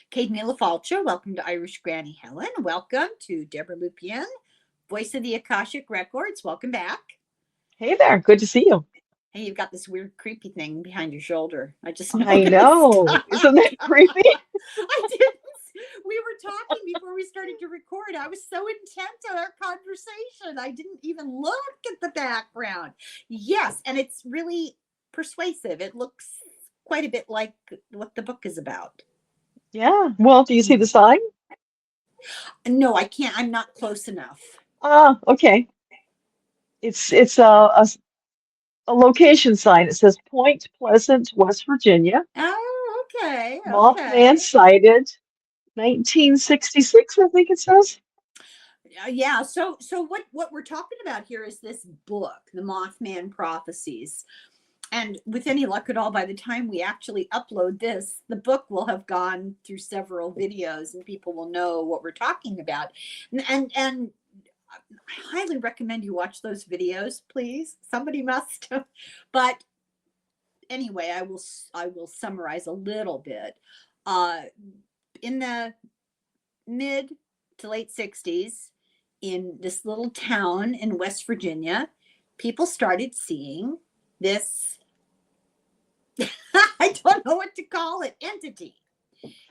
Kate Falcha, welcome to Irish Granny Helen. Welcome to Debbra Lupien, voice of the Akashic Records. Welcome back. Hey there, good to see you. Hey, you've got this weird, creepy thing behind your shoulder. I just I noticed. know. Isn't that creepy? I didn't. We were talking before we started to record. I was so intent on our conversation. I didn't even look at the background. Yes, and it's really persuasive. It looks quite a bit like what the book is about. Yeah. Well, do you see the sign? No, I can't. I'm not close enough. Ah, okay. It's a location sign. It says Point Pleasant, West Virginia. Oh, okay, Mothman okay. sighted 1966, I think it says. Yeah. So what we're talking about here is this book, The Mothman Prophecies. And with any luck at all, by the time we actually upload this, the book will have gone through several videos, and people will know what we're talking about. And I highly recommend you watch those videos, please. Somebody must. But anyway, I will summarize a little bit. Uh, in the mid to late 60s, in this little town in West Virginia, people started seeing this I don't know what to call it, entity.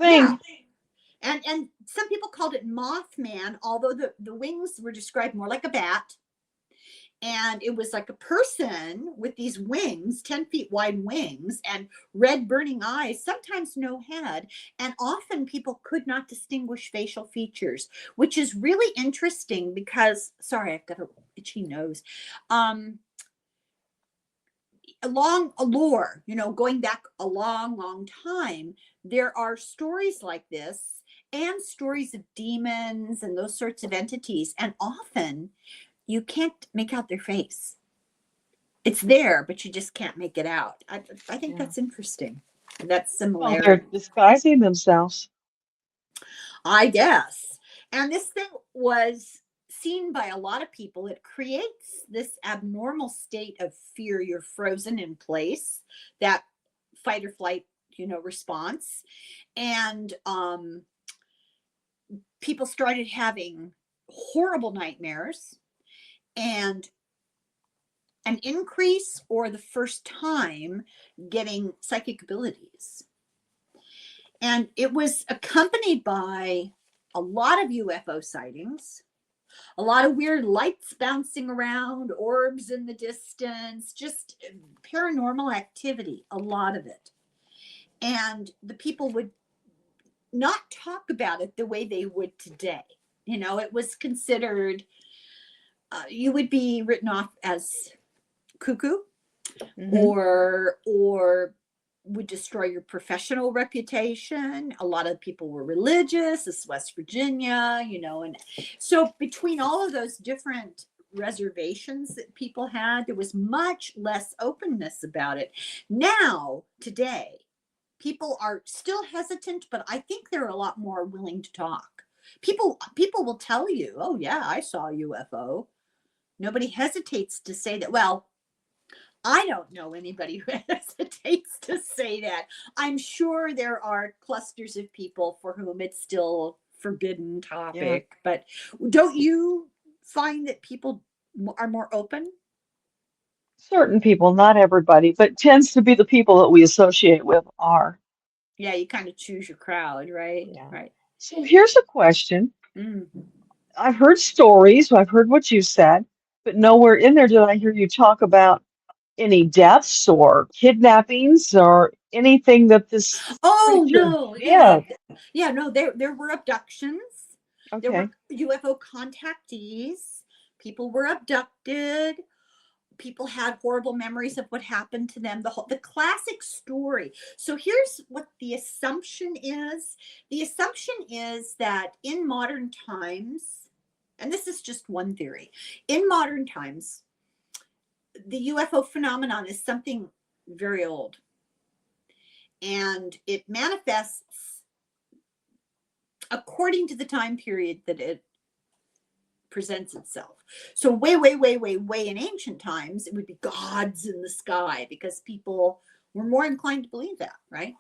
Yeah. Thing. And some people called it Mothman, although the wings were described more like a bat. And it was like a person with these wings, 10 feet wide wings, and red burning eyes, sometimes no head. And often people could not distinguish facial features, which is really interesting because, sorry, I've got an itchy nose. Along a lore, going back a long, long time, there are stories like this and stories of demons and those sorts of entities. And often you can't make out their face. It's there, but you just can't make it out. I think Yeah. that's interesting. That Well, they're similarity, disguising themselves. I guess. And this thing was seen by a lot of people. It creates this abnormal state of fear. You're frozen in place, that fight or flight, response. And people started having horrible nightmares and an increase or the first time getting psychic abilities. And it was accompanied by a lot of UFO sightings, a lot of weird lights bouncing around, orbs in the distance, just paranormal activity, a lot of it. And the people would not talk about it the way they would today. It was considered, you would be written off as cuckoo, Hmm. or would destroy your professional reputation. A lot of people were religious. This is West Virginia, and so between all of those different reservations that people had, there was much less openness about it. Now, today, people are still hesitant, but I think they're a lot more willing to talk. People will tell you, "Oh yeah, I saw a UFO." Nobody hesitates to say that. Well, I don't know anybody who hesitates to say that. I'm sure there are clusters of people for whom it's still forbidden Yeah. topic, but don't you find that people are more open? Certain people, not everybody, but tends to be the people that we associate with are. Yeah, you kind of choose your crowd, right? Yeah. Right. So here's a question. Mm. I've heard stories, I've heard what you said, but nowhere in there did I hear you talk about any deaths or kidnappings or anything that this Oh creature no, yeah, did. yeah, no. There were abductions. There were Okay. UFO contactees. People were abducted. People had horrible memories of what happened to them. The classic story. So here's what the assumption is. The assumption is that in modern times, and this is just one theory, in modern times, the UFO phenomenon is something very old, and it manifests according to the time period that it presents itself. So way, way, way, way, way in ancient times, it would be gods in the sky because people were more inclined to believe that, right?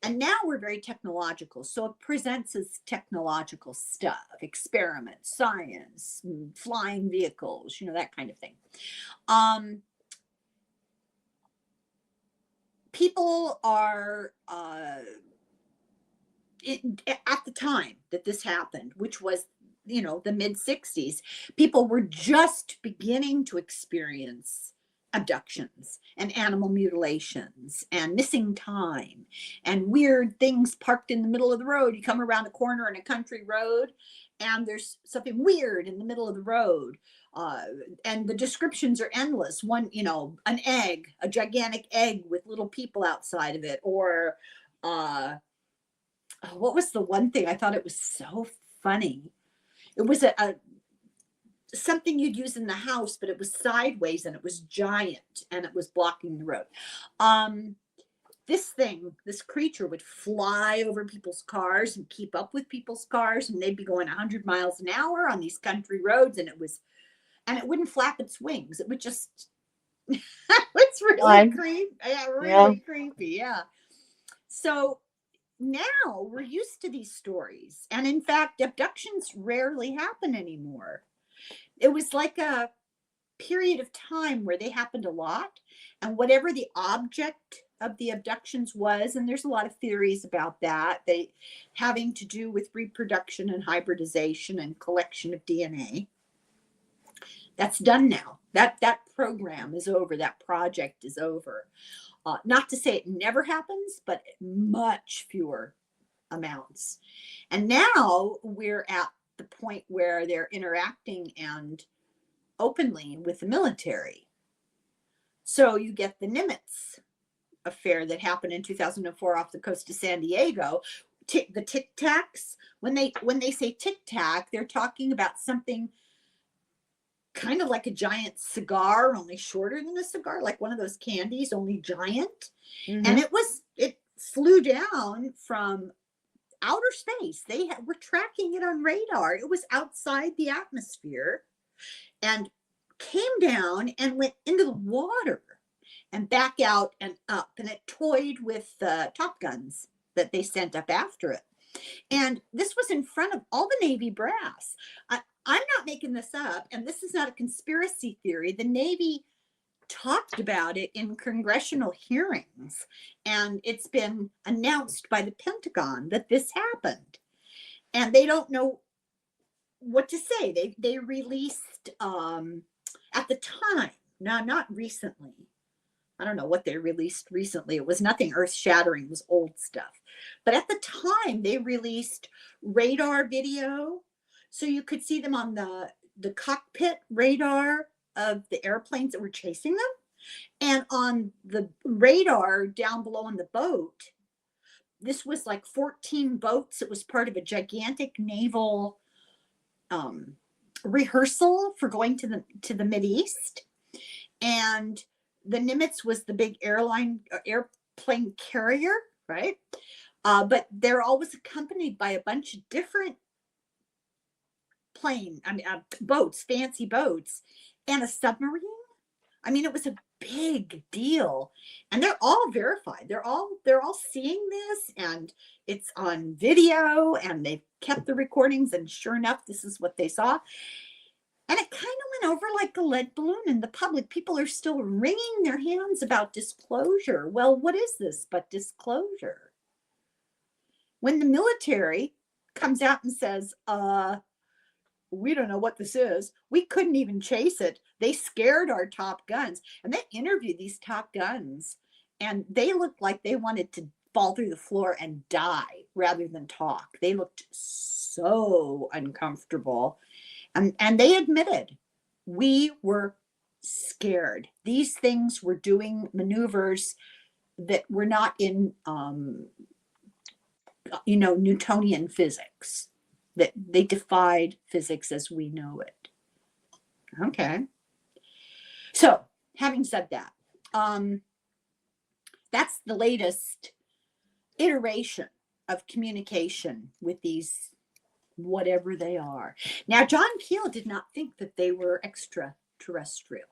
And now we're very technological. So it presents as technological stuff, experiments, science, flying vehicles, that kind of thing. People are, at the time that this happened, which was, the mid 60s, people were just beginning to experience abductions and animal mutilations and missing time and weird things parked in the middle of the road. You come around a corner in a country road and there's something weird in the middle of the road. And the descriptions are endless. One, an egg, a gigantic egg with little people outside of it, or what was the one thing? I thought it was so funny. It was a something you'd use in the house, but it was sideways and it was giant and it was blocking the road. This creature would fly over people's cars and keep up with people's cars, and they'd be going 100 miles an hour on these country roads, and it wouldn't flap its wings. It would just, it's really creepy. Yeah, really creepy. Yeah. So now we're used to these stories. And in fact, abductions rarely happen anymore. It was like a period of time where they happened a lot. And whatever the object of the abductions was, and there's a lot of theories about that, they having to do with reproduction and hybridization and collection of DNA. That's done now. That program is over. That project is over. Not to say it never happens, but much fewer amounts. And now we're at the point where they're interacting and openly with the military. So you get the Nimitz affair that happened in 2004 off the coast of San Diego. The Tic Tacs, when they say Tic Tac, they're talking about something kind of like a giant cigar, only shorter than a cigar, like one of those candies, only giant. Mm-hmm. And it flew down from outer space. They were tracking it on radar. It was outside the atmosphere and came down and went into the water and back out and up. And it toyed with Top Guns that they sent up after it. And this was in front of all the Navy brass. I'm not making this up, and this is not a conspiracy theory. The Navy talked about it in congressional hearings, and it's been announced by the Pentagon that this happened. And they don't know what to say. They released at the time, not recently. I don't know what they released recently. It was nothing earth-shattering. It was old stuff. But at the time, they released radar video. So you could see them on the cockpit radar of the airplanes that were chasing them. And on the radar down below on the boat, this was like 14 boats. It was part of a gigantic naval rehearsal for going to the Mideast. And the Nimitz was the big airplane carrier, right? But they're always accompanied by a bunch of different boats, fancy boats, and a submarine. I mean, it was a big deal, and they're all verified. They're all seeing this, and it's on video, and they've kept the recordings, and sure enough, this is what they saw. And it kind of went over like a lead balloon in the public. People are still wringing their hands about disclosure. Well, what is this but disclosure? When the military comes out and says, we don't know what this is. We couldn't even chase it. They scared our top guns. And they interviewed these top guns, and they looked like they wanted to fall through the floor and die rather than talk. They looked so uncomfortable. And they admitted, we were scared. These things were doing maneuvers that were not in, Newtonian physics, that they defied physics as we know it. Okay. So having said that, that's the latest iteration of communication with these whatever they are. Now, John Keel did not think that they were extraterrestrial.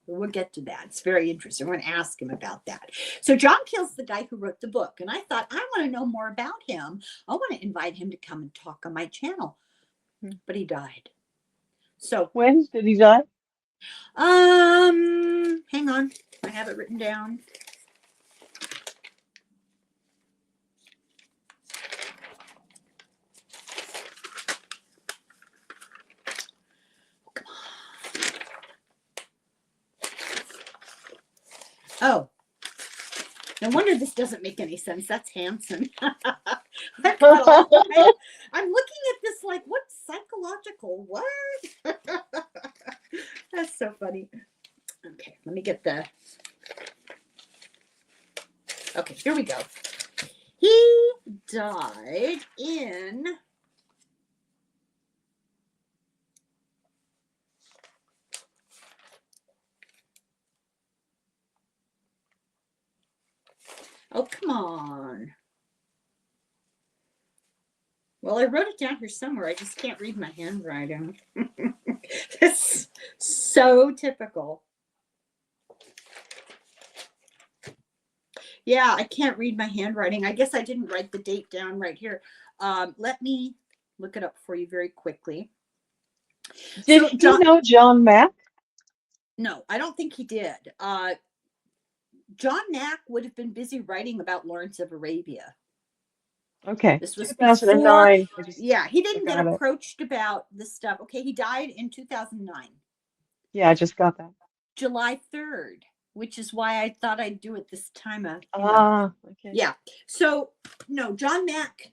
We'll get to that. It's very interesting. We're going to ask him about that. So John Keel's the guy who wrote the book, and I thought I want to know more about him. I want to invite him to come and talk on my channel, but he died. So When did he die? hang on, I have it written down. Oh, no wonder this doesn't make any sense. That's Hanson. I'm looking at this like, what psychological what? That's so funny. Okay, let me get the. Okay, here we go. He died in. Oh, come on. Well, I wrote it down here somewhere. I just can't read my handwriting. It's so typical. Yeah, I can't read my handwriting. I guess I didn't write the date down right here. Let me look it up for you very quickly. Did you know John Mack? No, I don't think he did. John Mack would have been busy writing about Lawrence of Arabia. Okay, This was 2009. Yeah, he didn't get approached about this stuff. Okay, he died in 2009. Yeah, I just got that. July 3rd, which is why I thought I'd do it this time of. Okay. Yeah. So, no, John Mack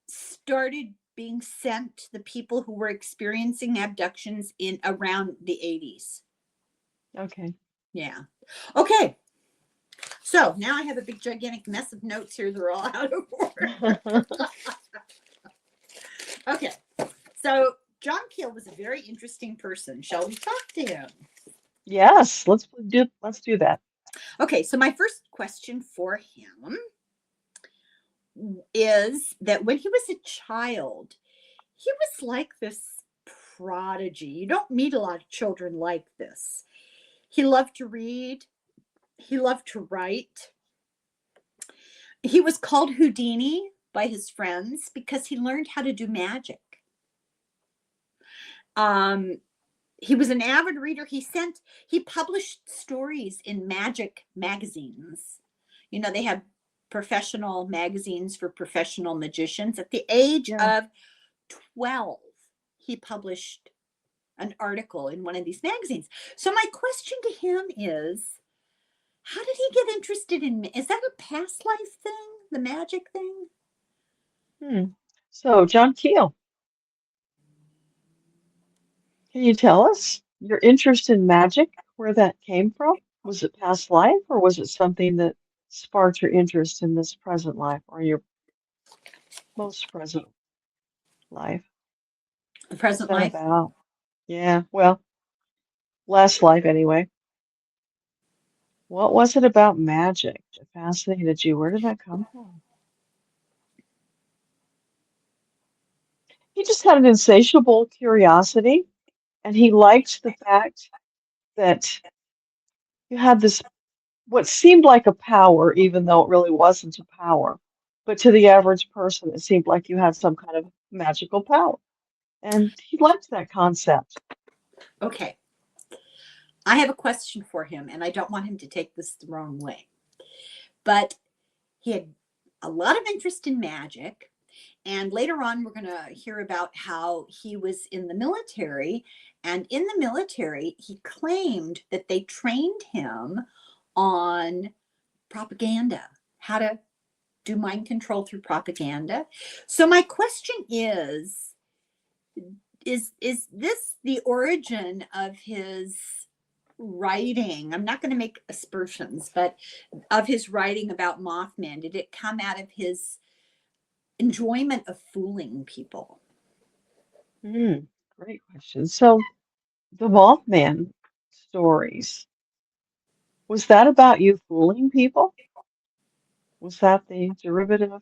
started being sent to the people who were experiencing abductions in around the 80s. Okay. Yeah. Okay. So now I have a big gigantic mess of notes here. They're all out of order. Okay. So John Keel was a very interesting person. Shall we talk to him? Yes, let's do that. Okay. So my first question for him is that when he was a child, he was like this prodigy. You don't meet a lot of children like this. He loved to read. He loved to write. He was called Houdini by his friends because he learned how to do magic. He was an avid reader. He published stories in magic magazines. You know, they have professional magazines for professional magicians. At the age of 12, he published an article in one of these magazines. So my question to him is, how did he get interested in, is that a past life thing, the magic thing? So, John Keel, can you tell us your interest in magic, where that came from? Was it past life, or was it something that sparked your interest in this present life, or your most present life? The present What's that life? about? Yeah, well, last life anyway. What was it about magic that fascinated you? Where did that come from? He just had an insatiable curiosity, and he liked the fact that you had this what seemed like a power, even though it really wasn't a power. But to the average person, it seemed like you had some kind of magical power. And he liked that concept. Okay. I have a question for him, and I don't want him to take this the wrong way. But he had a lot of interest in magic. And later on, we're going to hear about how he was in the military. And in the military, he claimed that they trained him on propaganda, how to do mind control through propaganda. So my question is this the origin of his writing? I'm not going to make aspersions, but of his writing about Mothman, did it come out of his enjoyment of fooling people? Great question. So the Mothman stories, was that about you fooling people? Was that the derivative?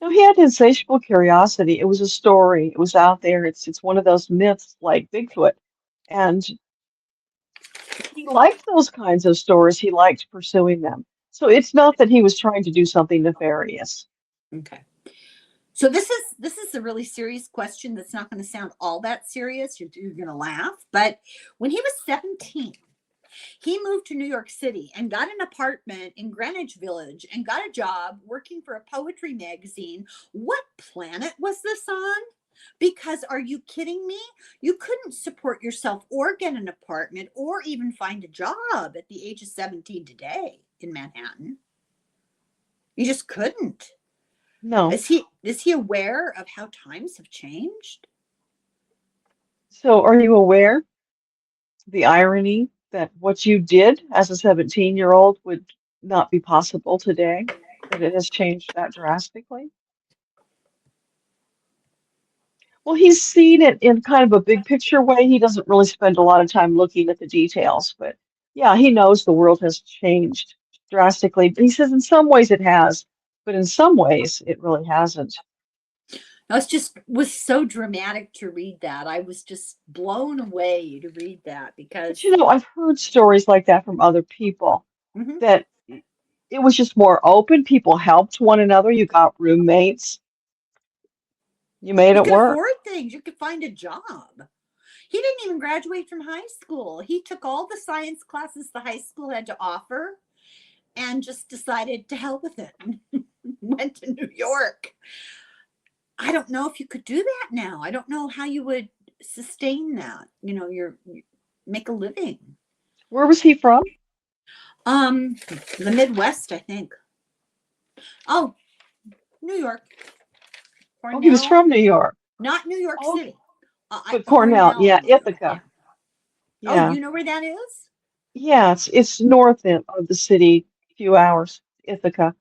No, he had insatiable curiosity. It was a story. It was out there. It's one of those myths like Bigfoot. And he liked those kinds of stories. He liked pursuing them. So it's not that he was trying to do something nefarious. Okay. So this is a really serious question that's not going to sound all that serious. You're going to laugh, but when he was 17, he moved to New York City and got an apartment in Greenwich Village and got a job working for a poetry magazine. What planet was this on? Because are you kidding me? You couldn't support yourself or get an apartment or even find a job at the age of 17 today in Manhattan. You just couldn't. No. Is he aware of how times have changed? So are you aware the irony that what you did as a 17-year-old would not be possible today? That it has changed that drastically? Well, he's seen it in kind of a big picture way. He doesn't really spend a lot of time looking at the details, but yeah, he knows the world has changed drastically. But he says in some ways it has, but in some ways it really hasn't. No, it just was so dramatic to read that. I was just blown away to read that But because I've heard stories like that from other people mhm, that it was just more open. People helped one another. You got roommates. You made you it could work. afford things. You could find a job. He didn't even graduate from high school. He took all the science classes the high school had to offer and just decided to hell with it. Went to New York. I don't know if you could do that now. I don't know how you would sustain that. You make a living. Where was he from? Um, the Midwest, I think. Oh, New York, Oh, he was Cornell, from New York. not New York Oh, City. but Cornell, Cornell, yeah, New York. Yeah. Ithaca. Oh, Yeah. you know where that is? Yeah, it's north of the city, a few hours, Ithaca.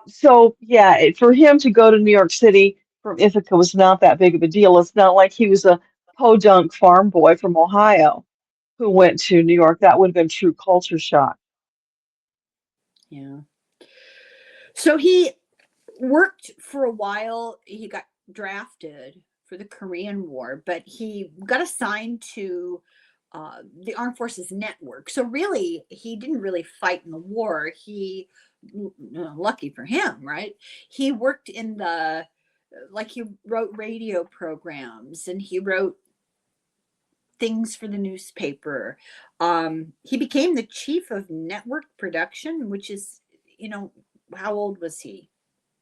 So yeah, for him to go to New York City from Ithaca was not that big of a deal. It's not like he was a podunk farm boy from Ohio who went to New York. That would have been true culture shock. Yeah. So he worked for a while. He got drafted for the Korean War, but he got assigned to the Armed Forces Network. So really, he didn't really fight in the war. Lucky for him, right? He worked in the, like, he wrote radio programs and he wrote things for the newspaper. He became the chief of network production, which is, you know, how old was he?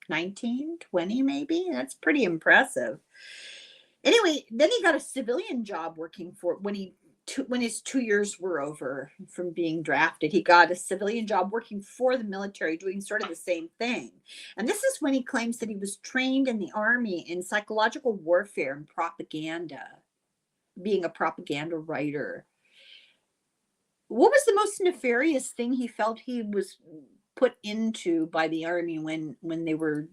19, 20, maybe? That's pretty impressive. Anyway, then he got a civilian job working for when his 2 years were over from being drafted. He got a civilian job working for the military, doing sort of the same thing. And this is when he claims that he was trained in the army in psychological warfare and propaganda, being a propaganda writer. What was the most nefarious thing he felt he was put into by the army when they were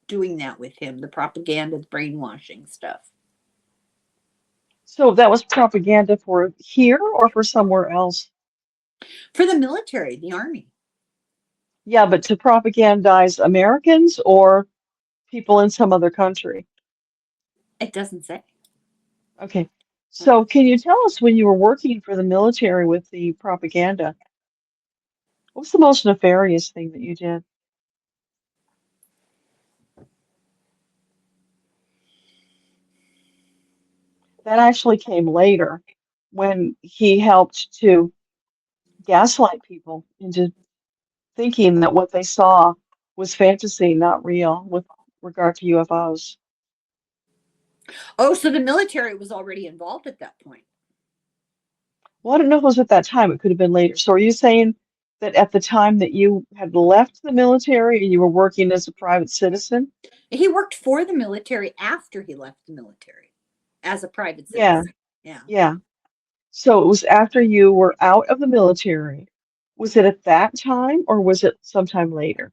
doing that with him, the propaganda, the brainwashing stuff? So that was propaganda for here or for somewhere else? For the military, the army. Yeah, but to propagandize Americans or people in some other country. It doesn't say. Okay. So can you tell us when you were working for the military with the propaganda, what was the most nefarious thing that you did? That actually came later when he helped to gaslight people into thinking that what they saw was fantasy, not real, with regard to UFOs. Oh, so the military was already involved at that point. Well, I don't know if it was at that time. It could have been later. So are you saying that at the time that you had left the military and you were working as a private citizen? He worked for the military after he left the military as a private Yeah, citizen. Yeah. yeah. So it was after you were out of the military. Was it at that time or was it sometime later?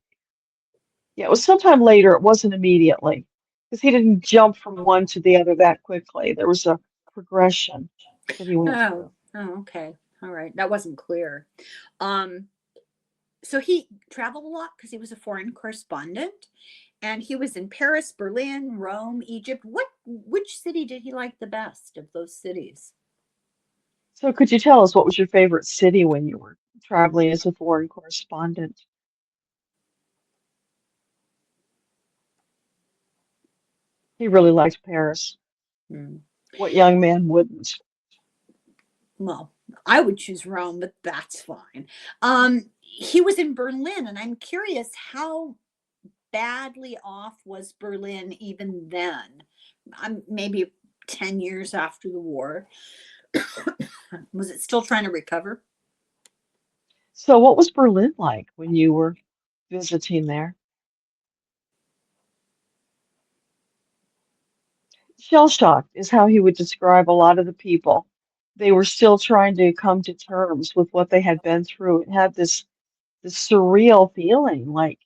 Yeah, it was sometime later. It wasn't immediately because he didn't jump from one to the other that quickly. There was a progression that he went Oh, through. oh, okay. All right. That wasn't clear. Um, So he traveled a lot because he was a foreign correspondent, and he was in Paris, Berlin, Rome, Egypt. Which city did he like the best of those cities? So could you tell us what was your favorite city when you were traveling as a foreign correspondent? He really liked Paris. Hmm. What young man wouldn't? Well, I would choose Rome, but that's fine. He was in Berlin, and I'm curious how badly off was Berlin even then? Maybe 10 years after the war. Was it still trying to recover? So what was Berlin like when you were visiting there? Shell-shocked is how he would describe a lot of the people. They were still trying to come to terms with what they had been through. It had this surreal feeling like,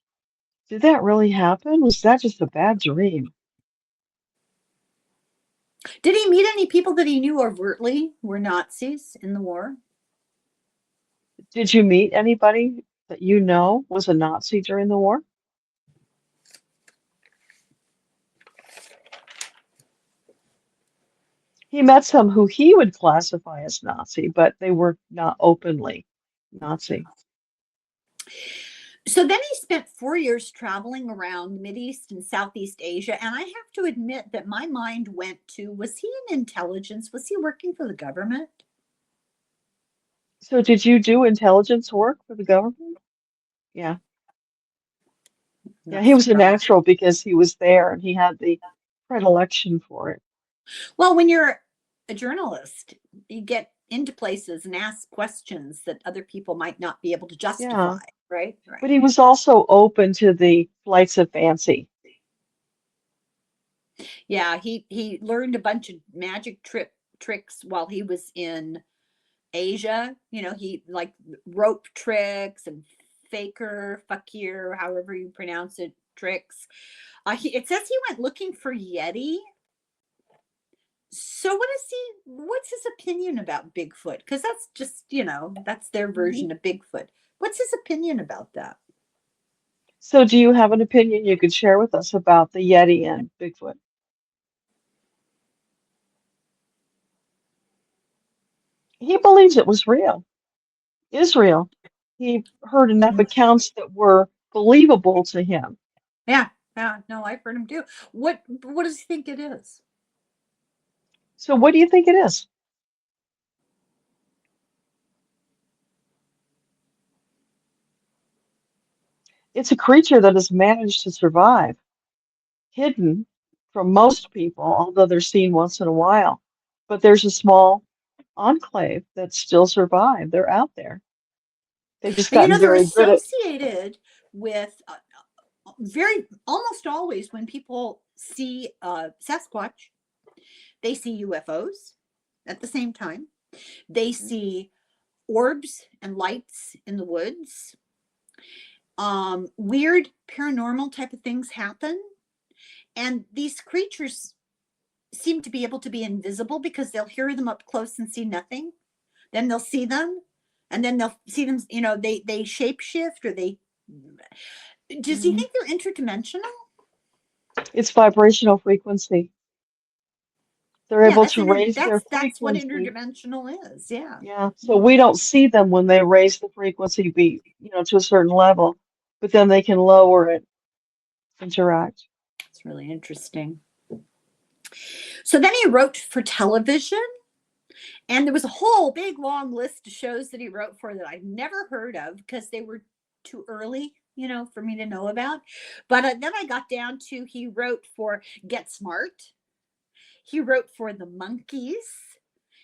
did that really happen? Was that just a bad dream? Did he meet any people that he knew overtly were Nazis in the war? Did you meet anybody that you know was a Nazi during the war? He met some who he would classify as Nazi, but they were not openly Nazi. So then he spent 4 years traveling around Mideast and Southeast Asia. And I have to admit that my mind went to, was he in intelligence? Was he working for the government? So did you do intelligence work for the government? Yeah. Yeah, Not he was a surprised. natural because he was there and he had the predilection for it. Well, when you're a journalist, you get into places and ask questions that other people might not be able to Yeah. justify, right? But Right. he was also open to the flights of fancy. Yeah, he learned a bunch of magic tricks while he was in Asia. He like rope tricks and faker, fakir, however you pronounce it, tricks. It says he went looking for Yeti. So what's his opinion about Bigfoot? Because that's just, that's their Mhm. version of Bigfoot. What's his opinion about that? So do you have an opinion you could share with us about the Yeti and Bigfoot? He believes it was real, is real. He heard enough Mm. accounts that were believable to him. Yeah, yeah, no, I've heard him do. What does he think it is? So what do you think it is? It's a creature that has managed to survive, hidden from most people, although they're seen once in a while. But there's a small enclave that still survive. They're out there. They've just And gotten they're very good at, associated with very almost always when people see Sasquatch, they see UFOs at the same time. They see orbs and lights in the woods. Weird paranormal type of things happen. And these creatures seem to be able to be invisible because they'll hear them up close and see nothing. Then they'll see them, and then they'll see them, they shape shift, or they does he Mhm. think they're interdimensional? It's vibrational frequency. They're Yeah, able to raise their that's what frequency. interdimensional is. Yeah. Yeah, so Yeah. we don't see them when they raise the frequency to a certain level, but then they can lower it, interact. It's really interesting. So then he wrote for television, and there was a whole big long list of shows that he wrote for that I've never heard of because they were too early, for me to know about. But then I got down to, he wrote for Get Smart, he wrote for The Monkeys,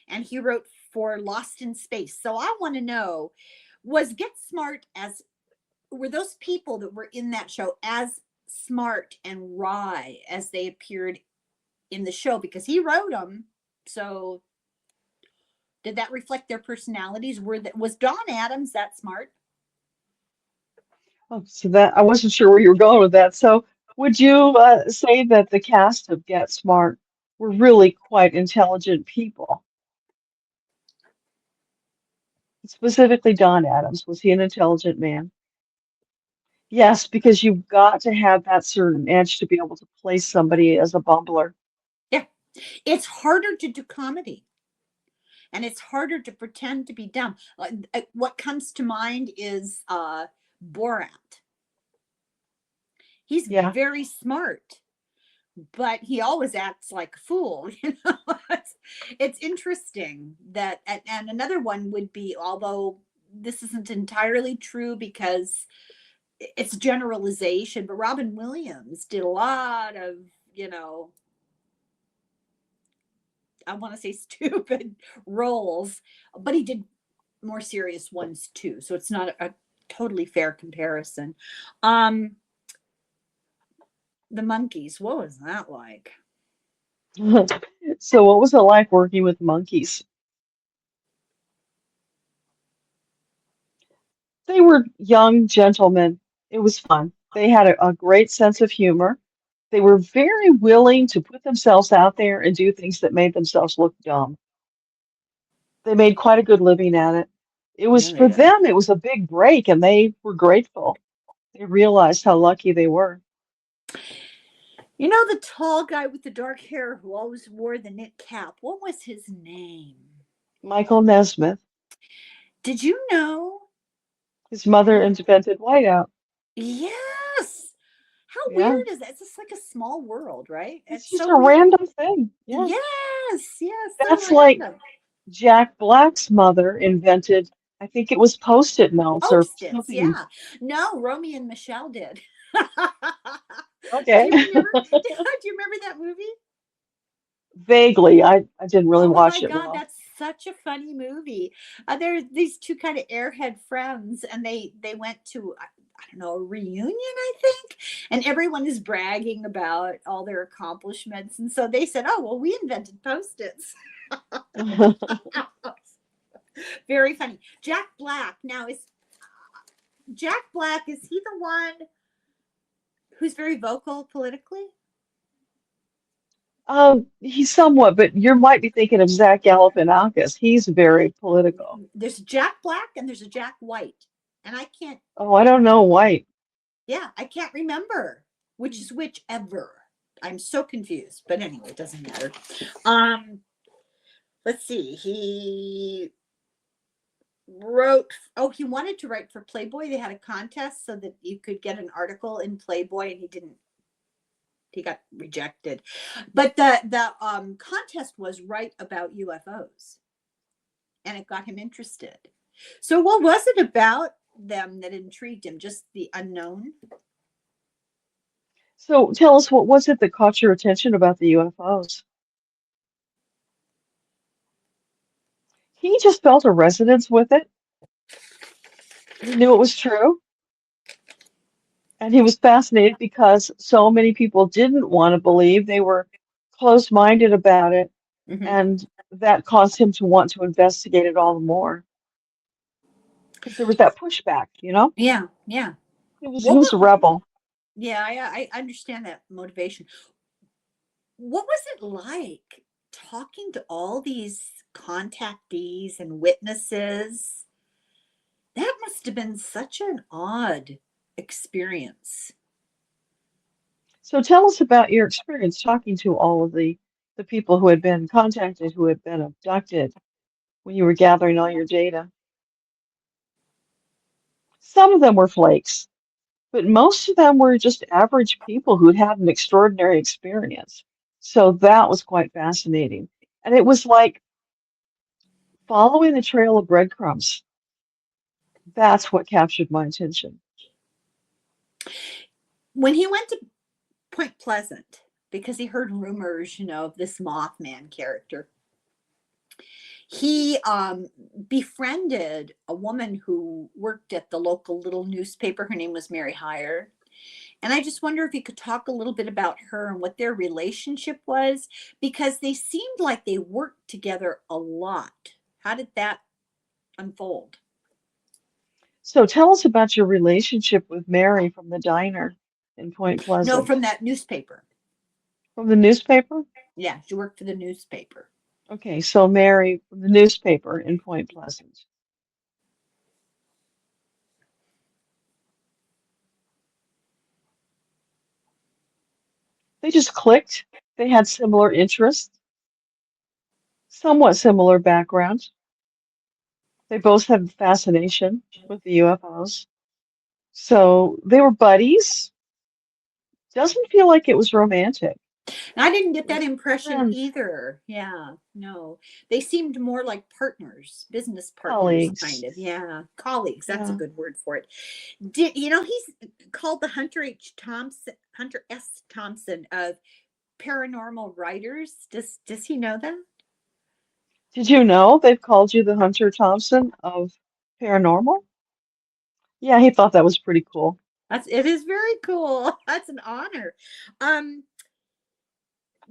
and he wrote for Lost in Space. So I want to know, was Get Smart as were those people that were in that show as smart and wry as they appeared in the show, because he wrote them? So did that reflect their personalities? Was Don Adams that smart? Oh, so that I wasn't sure where you were going with that. So would you say that the cast of Get Smart were really quite intelligent people? Specifically Don Adams, was he an intelligent man? Yes, because you've got to have that certain edge to be able to play somebody as a bumbler. Yeah. It's harder to do comedy and it's harder to pretend to be dumb. What comes to mind is Borat. He's Yeah. very smart, but he always acts like a fool. It's interesting that, and another one would be, although this isn't entirely true because it's generalization, but Robin Williams did a lot of, you know, I want to say stupid roles, but he did more serious ones too. So it's not a totally fair comparison. Um, the monkeys, what was that like? So what was it like working with monkeys? They were young gentlemen. It was fun. They had a great sense of humor. They were very willing to put themselves out there and do things that made themselves look dumb. They made quite a good living at it. It was Yeah, they for did. them, it was a big break, and they were grateful. They realized how lucky they were. You know the tall guy with the dark hair who always wore the knit cap? What was his name? Michael Nesmith, Did you know? his mother invented whiteout. Yes. How Yeah, weird is that? It's just like a small world, right? it's It's just so a weird. random thing. Yeah, Yes, yes, so that's like random. Jack Black's mother invented, I think it was Post-it notes or Post-its, something. yeah. No, Romy and Michelle did. Do Okay. you remember? Do you remember that movie? Vaguely, I didn't really Oh my watch it God, well. that's such a funny movie. There are these two kind of airhead friends, and they went to I don't know, a reunion, I think, and everyone is bragging about all their accomplishments, and so they said, "Oh well, we invented post-its." Very funny. Jack Black. Now is Jack Black, is he the one who's very vocal politically? He's somewhat, but you might be thinking of Zach Galifianakis. He's very political. There's Jack Black and there's a Jack White. And I can't, Oh, I don't know, White. yeah, I can't remember which is which ever. I'm so confused. But anyway, it doesn't matter. Um, let's see. He wrote, oh, he wanted to write for Playboy. They had a contest so that you could get an article in Playboy, and he didn't, he got rejected. But the contest was write about UFOs, and it got him interested. So what was it about them that intrigued him? Just the unknown? So tell us, what was it that caught your attention about the UFOs? He just felt a resonance with it. He knew it was true, and he was fascinated because so many people didn't want to believe. They were closed-minded about it, Mm-hmm. and that caused him to want to investigate it all the more because there was that pushback, you know? Yeah, yeah. He What was a rebel. yeah, I understand that motivation. What was it like talking to all these contactees and witnesses? That must have been such an odd experience. So tell us about your experience talking to all of the people who had been contacted, who had been abducted when you were gathering all your data. Some of them were flakes, but most of them were just average people who'd had an extraordinary experience. So that was quite fascinating. And it was like following the trail of breadcrumbs. That's what captured my attention. When he went to Point Pleasant, because he heard rumors, of this Mothman character, he befriended a woman who worked at the local little newspaper. Her name was Mary Hire. And I just wonder if you could talk a little bit about her and what their relationship was, because they seemed like they worked together a lot. How did that unfold? So tell us about your relationship with Mary from the diner in Point No, Pleasant. from that newspaper. From the newspaper? Yeah, she worked for the newspaper. Okay, so Mary from the newspaper in Point Pleasant. They just clicked. They had similar interests, somewhat similar backgrounds. They both had fascination with the UFOs. So they were buddies. Doesn't feel like it was romantic. And I didn't get It was that impression friends, either. Yeah, no. They seemed more like partners, business partners, colleagues. kind of. Yeah, colleagues. That's a Yeah. good word for it. Did you know he's called the Hunter S. Thompson of paranormal writers? Does he know that? Did you know they've called you the Hunter Thompson of paranormal? Yeah, he thought that was pretty cool. It is very cool. That's an honor. Um,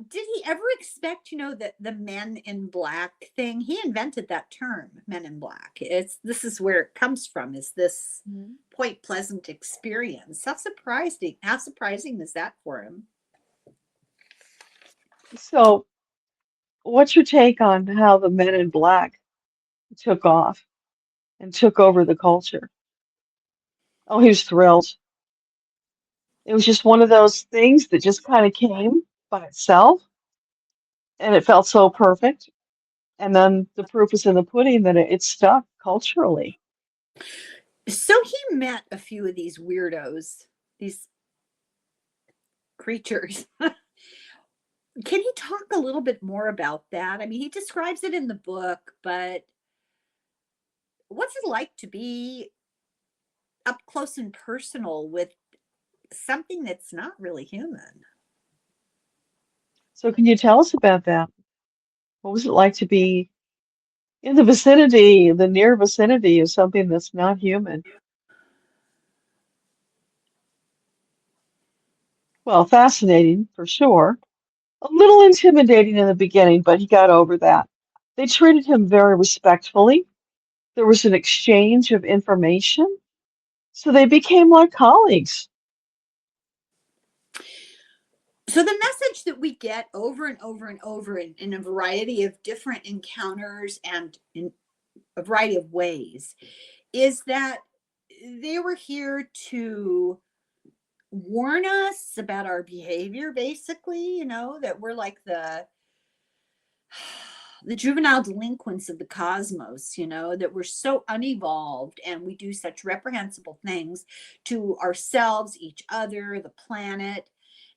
did he ever expect, that the men in black thing? He invented that term, men in black. This is where it comes from, is this Mhm. Point Pleasant experience. How surprising is that for him? So, what's your take on how the men in black took off and took over the culture? Oh, he was thrilled. It was just one of those things that just kind of came by itself, and it felt so perfect. And then the proof is in the pudding that it stuck culturally. So he met a few of these weirdos, these creatures. Can he talk a little bit more about that? I mean, he describes it in the book, but what's it like to be up close and personal with something that's not really human? So, can you tell us about that? What was it like to be in the vicinity, the near vicinity of something that's not human? Well, fascinating for sure. A little intimidating in the beginning, but he got over that. They treated him very respectfully. There was an exchange of information, so they became like colleagues. So the message that we get over and over and over in a variety of different encounters and in a variety of ways is that they were here to warn us about our behavior, basically, that we're like the juvenile delinquents of the cosmos, that we're so unevolved and we do such reprehensible things to ourselves, each other, the planet,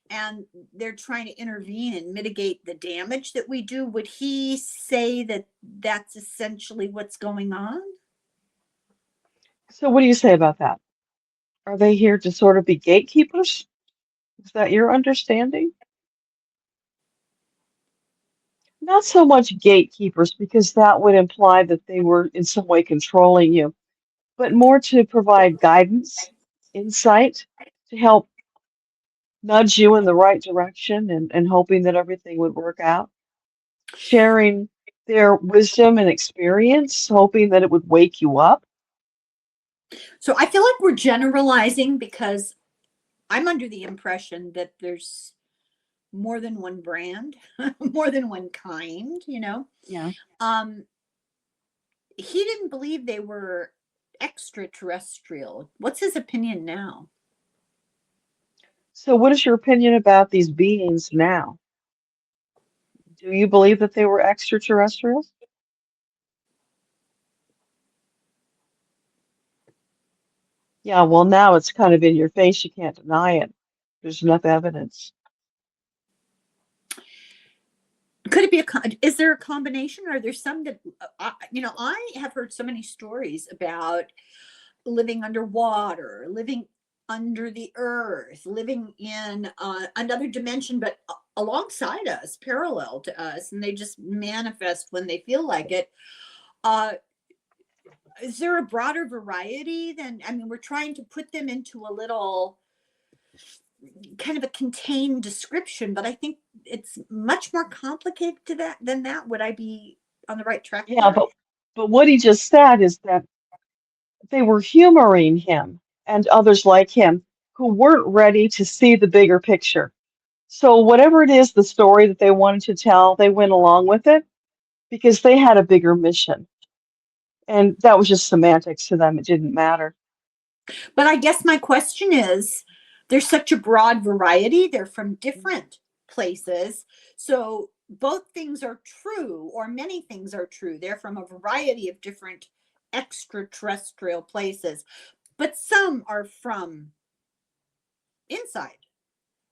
and they're trying to intervene and mitigate the damage that we do. Would he say that that's essentially what's going on? So, what do you say about that? Are they here to sort of be gatekeepers? Is that your understanding? Not so much gatekeepers, because that would imply that they were in some way controlling you, but more to provide guidance, insight, to help nudge you in the right direction and hoping that everything would work out, sharing their wisdom and experience, hoping that it would wake you up. So I feel like we're generalizing because I'm under the impression that there's more than one brand, more than one kind, Yeah. Um, he didn't believe they were extraterrestrial. What's his opinion now? So, what is your opinion about these beings now? Do you believe that they were extraterrestrials? Yeah, well, now it's kind of in your face. You can't deny it. There's enough evidence. Could it be is there a combination? Are there some that, I have heard so many stories about living underwater, living under the earth, living in another dimension, but alongside us, parallel to us, and they just manifest when they feel like it. Uh, is there a broader variety than, I mean, we're trying to put them into a little kind of a contained description, but I think it's much more complicated to that than that. Would I be on the right track Yeah, there? but what he just said is that they were humoring him and others like him who weren't ready to see the bigger picture. So whatever it is, the story that they wanted to tell, they went along with it because they had a bigger mission. And that was just semantics to them. It didn't matter. But I guess my question is, there's such a broad variety. They're from different places. So both things are true, or many things are true. They're from a variety of different extraterrestrial places, but some are from inside,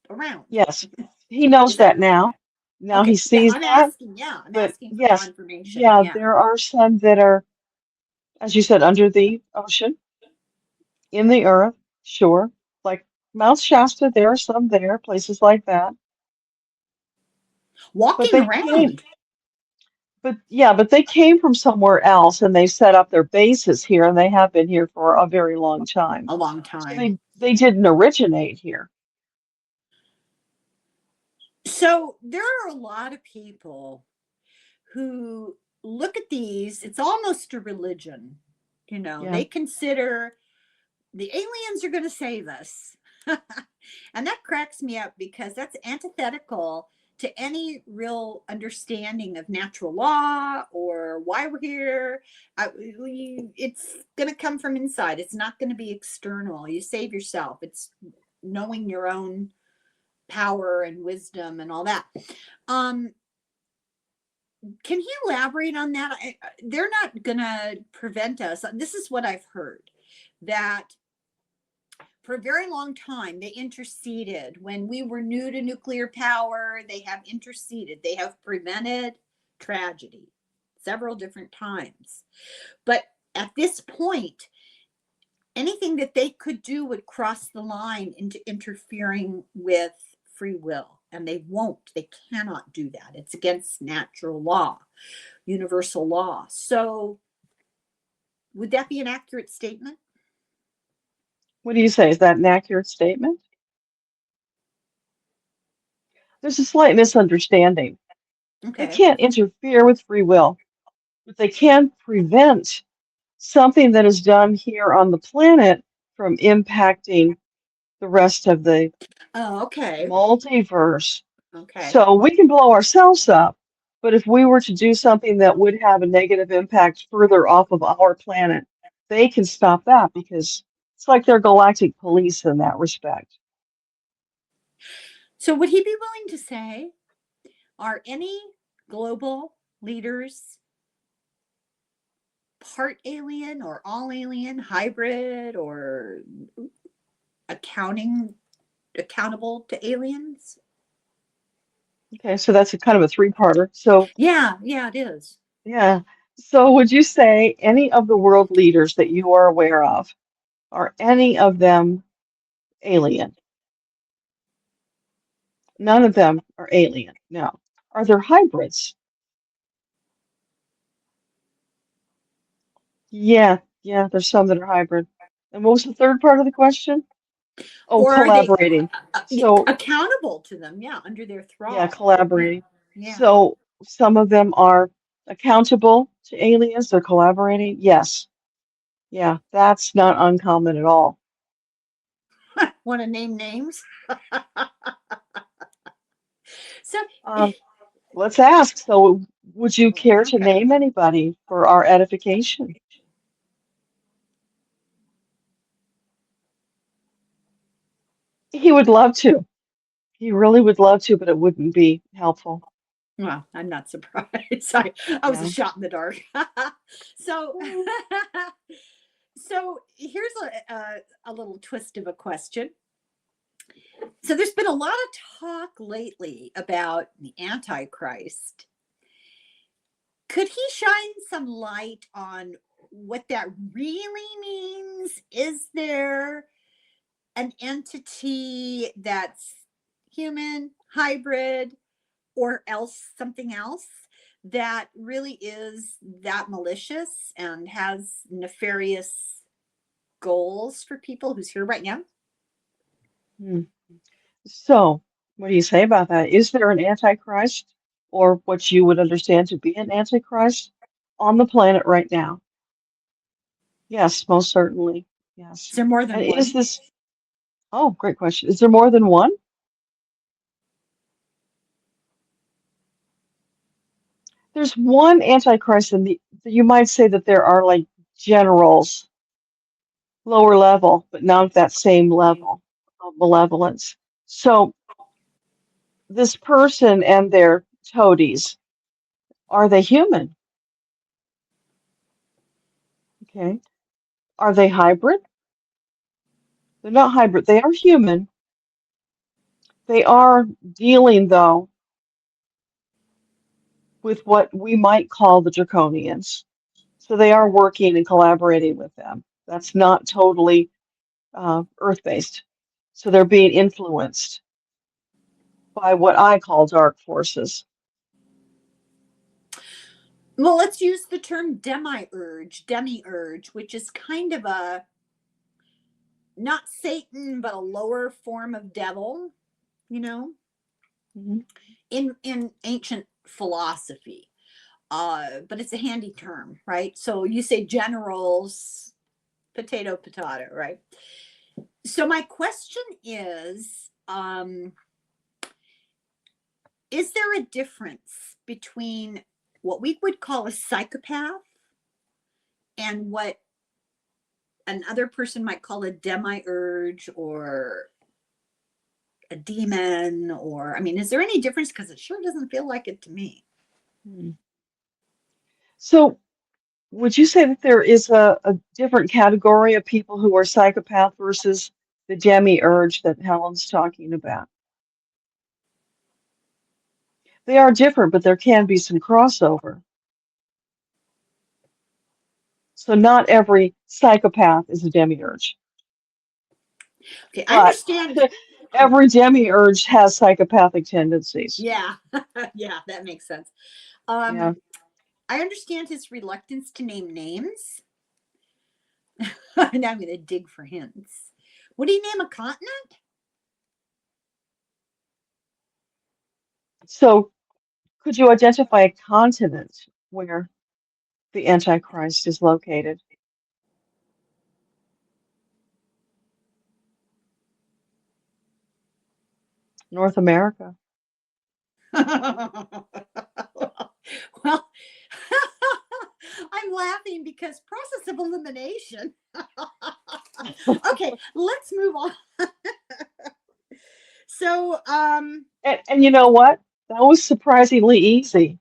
around. Yes, he knows Is that that now. Now he okay? Yeah, sees I'm that. asking. Yeah, I'm But asking for yes, confirmation. yeah, Yeah. there are some that are, as you said, under the ocean, in the earth, sure. Like Mount Shasta, there are some there, places like that. But Walking they came, around but yeah, but they came from somewhere else and they set up their bases here and they have been here for a very long time. a long So time. they didn't originate here. So there are a lot of people who look at these, it's almost a religion. You know, Yeah. they consider the aliens are going to save us. And that cracks me up because that's antithetical to any real understanding of natural law or why we're here. It's going to come from inside. It's not going to be external. You save yourself. It's knowing your own power and wisdom and all that. Um, can he elaborate on that? They're not going to prevent us. This is what I've heard, that for a very long time they interceded when we were new to nuclear power. They have interceded. They have prevented tragedy several different times. But at this point, anything that they could do would cross the line into interfering with free will. And they won't. They cannot do that. It's against natural law, universal law. So, would that be an accurate statement? What do you say? Is that an accurate statement? There's a slight misunderstanding. They Okay. can't interfere with free will, but they can prevent something that is done here on the planet from impacting the rest of the Oh, okay. multiverse. Okay. So we can blow ourselves up, but if we were to do something that would have a negative impact further off of our planet, they can stop that because it's like they're galactic police in that respect. So, would he be willing to say, are any global leaders part alien or all alien, hybrid, or accounting accountable to aliens? Okay, so that's a kind of a three-parter. So, Yeah, yeah, it is. yeah. So would you say any of the world leaders that you are aware of, are any of them alien? None of them are alien. No. Are there hybrids? Yeah, yeah, there's some that are hybrid. And what was the third part of the question? Oh, Or are they collaborating. So, accountable to them? Yeah, under their yeah, thrall. Yeah, collaborating. yeah. So, some of them are accountable to aliens. They're collaborating. Yes. Yeah, that's not uncommon at all. Want to name names? So, Um, let's ask. So, would you care to okay. name anybody for our edification? He would love to. He really would love to, but it wouldn't be helpful. Well, I'm not surprised. I was a Yeah. shot in the dark. So, Mm. so here's a little twist of a question. So there's been a lot of talk lately about the Antichrist. Could he shine some light on what that really means? Is there an entity that's human, hybrid, or else something else that really is that malicious and has nefarious goals for people who's here right now? Hmm. So, what do you say about that? Is there an antichrist, or what you would understand to be an antichrist, on the planet right now? Yes, most certainly. Is Yes. there more And than is one? this, oh, great question. Is there more than one? There's one antichrist, and you might say that there are like generals, lower level, but not at that same level of malevolence. So this person and their toadies, are they human? Okay. Are they hybrid? They're not hybrid. They are human. They are dealing, though, with what we might call the draconians. So they are working and collaborating with them. That's not totally earth-based. So they're being influenced by what I call dark forces. Well, let's use the term demiurge, which is kind of a, not Satan, but a lower form of devil, you know, Mhm. in ancient philosophy. But it's a handy term, right? So you say generals, potato, right? So my question is there a difference between what we would call a psychopath and what another person might call a demiurge or a demon? Or, I mean, is there any difference? Because it sure doesn't feel like it to me. Hmm. So would you say that there is a different category of people who are psychopath versus the demiurge that Helen's talking about? They are different, but there can be some crossover. So not every psychopath is a demiurge, Okay, I but understand. every demiurge has psychopathic tendencies. Yeah, yeah, that makes sense. Um, Yeah. I understand his reluctance to name names. And I'm going to dig for hints. Would he name a continent? So could you identify a continent where the Antichrist is located? North America. Well, I'm laughing because process of elimination. Okay, let's move on. So, And you know what? That was surprisingly easy.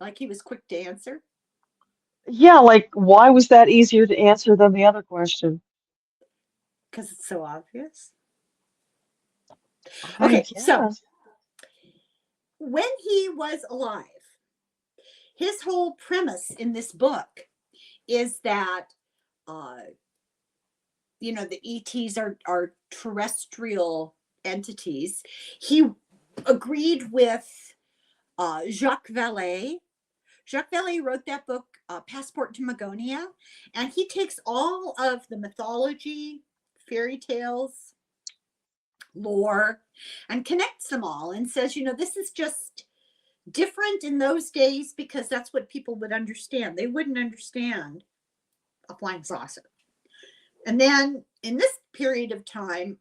like he was quick to answer Yeah, like why was that easier to answer than the other question? because it's so obvious. I Okay, so guess. when he was alive, his whole premise in this book is that uh, the ETs are terrestrial entities. He agreed with Jacques Vallée. Jacques Vallée wrote that book, Passport to Magonia, and he takes all of the mythology, fairy tales, lore, and connects them all and says, this is just different in those days because that's what people would understand. They wouldn't understand a flying saucer. And then in this period of time,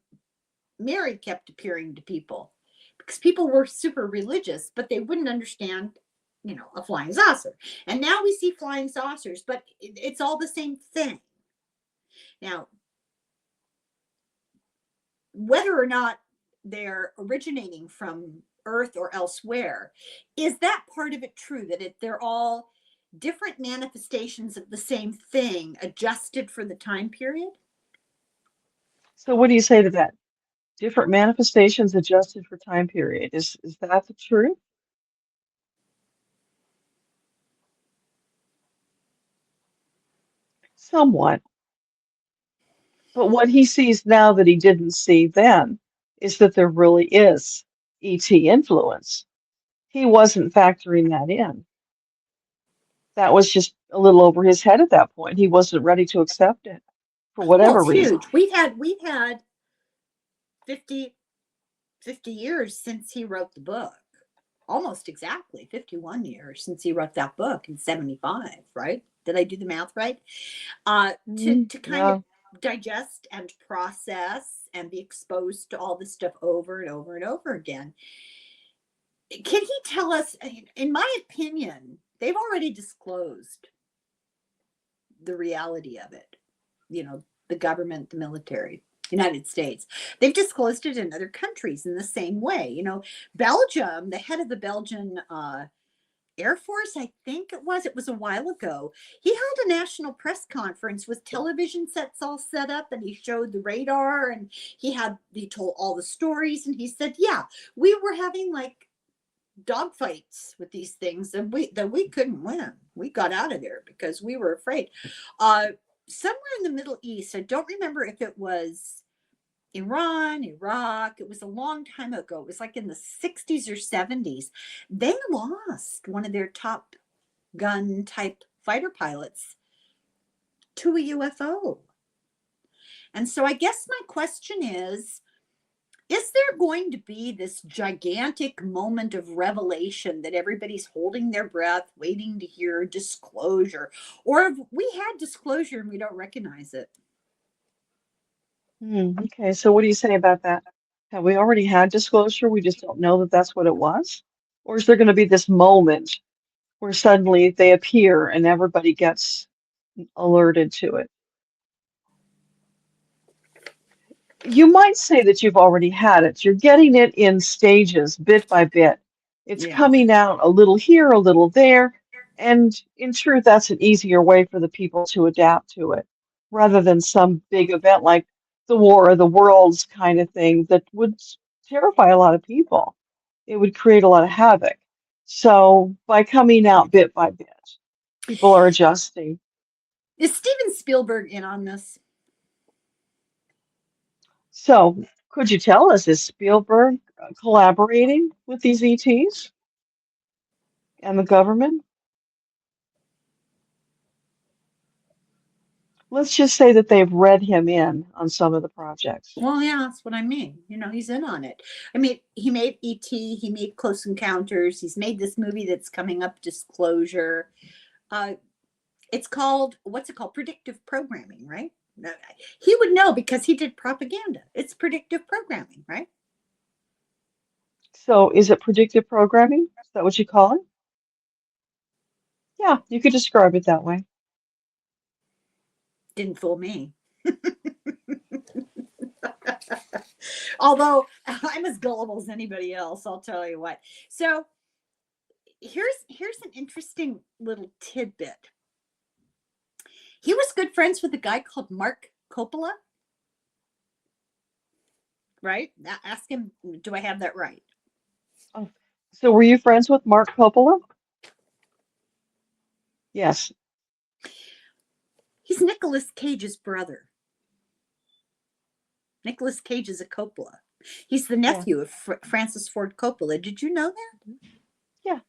Mary kept appearing to people because people were super religious, but they wouldn't understand, a flying saucer. And now we see flying saucers, but it's all the same thing. Now, whether or not they're originating from Earth or elsewhere, is that part of it true that they're all different manifestations of the same thing adjusted for the time period? So what do you say to that? Different manifestations adjusted for time period. Is that the truth? Somewhat. But what he sees now that he didn't see then is that there really is ET influence. He wasn't factoring that in. That was just a little over his head at that point. He wasn't ready to accept it for Well, whatever it's reason. huge. We've had 50 years since he wrote the book. Almost exactly 51 years since he wrote that book in 75, right? Did I do the math right? To kind of Yeah. digest and process and be exposed to all this stuff over and over and over again. Can he tell us, in my opinion, they've already disclosed the reality of it, the government, the military. United States. They've disclosed it in other countries in the same way. You know, Belgium, the head of the Belgian Air Force, I think it was a while ago. He held a national press conference with television sets all set up, and he showed the radar, and he told all the stories, and he said, yeah, we were having like dogfights with these things, and we couldn't win. We got out of there because we were afraid. Somewhere in the Middle East, I don't remember if it was Iran, Iraq. It was a long time ago. It was like in the 60s or 70s. They lost one of their top gun type fighter pilots to a UFO. And so I guess my question is there going to be this gigantic moment of revelation that everybody's holding their breath, waiting to hear disclosure? Or have we had disclosure and we don't recognize it? Okay, so what do you say about that? Have we already had disclosure? We just don't know that that's what it was? Or is there going to be this moment where suddenly they appear and everybody gets alerted to it? You might say that you've already had it. You're getting it in stages, bit by bit. It's Yeah. coming out a little here, a little there. And in truth, that's an easier way for the people to adapt to it rather than some big event like the War of the Worlds kind of thing that would terrify a lot of people. It would create a lot of havoc. So by coming out bit by bit, people are adjusting. Is Steven Spielberg in on this? So, could you tell us, is Spielberg collaborating with these ETs and the government? Let's just say that they've read him in on some of the projects. Well, yeah, that's what I mean. You know, he's in on it. I mean, he made E.T., he made Close Encounters, he's made this movie that's coming up, Disclosure. Uh, it's called, what's it called? Predictive programming, right? He would know because he did propaganda. It's predictive programming, right? So, is it predictive programming? Is that what you call it? Yeah, you could describe it that way. Didn't fool me. Although I'm as gullible as anybody else, I'll tell you what. So here's an interesting little tidbit. He was good friends with a guy called Mark Coppola, right? Now ask him, do I have that right? Oh, so were you friends with Mark Coppola? Yes. He's Nicolas Cage's brother. Nicolas Cage is a Coppola. He's the Yeah. nephew of Francis Ford Coppola. Did you know that? Yeah.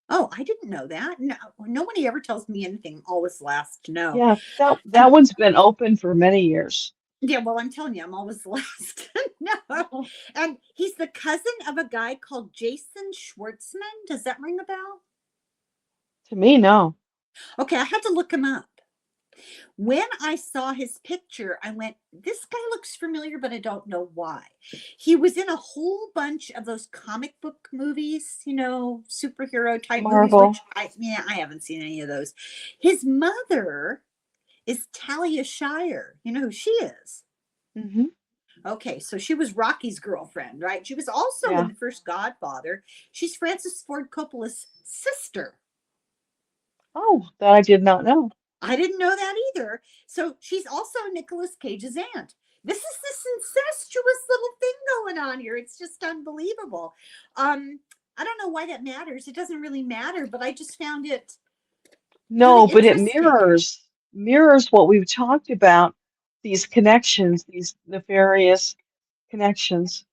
Oh, I didn't know that. No, nobody ever tells me anything. Always last to know. Yeah. That And that one's been open for many years. yeah, well, I'm telling you, I'm always the last to know. Mhm. And he's the cousin of a guy called Jason Schwartzman. Does that ring a bell? To me, no. Okay, I had to look him up. When I saw his picture, I went, this guy looks familiar, but I don't know why. He was in a whole bunch of those comic book movies, you know, superhero type movies, which Marvel. I haven't seen any of those. His mother is Talia Shire. You know who she is? Hmm. Okay, so she was Rocky's girlfriend, right? She was also in Yeah. the first Godfather. She's Francis Ford Coppola's sister. Oh, that I did not know. I didn't know that either. So she's also Nicolas Cage's aunt. This is this incestuous little thing going on here. It's just unbelievable. I don't know why that matters. It doesn't really matter, but I just found it really No, but it interesting. mirrors what we've talked about, these connections, these nefarious connections.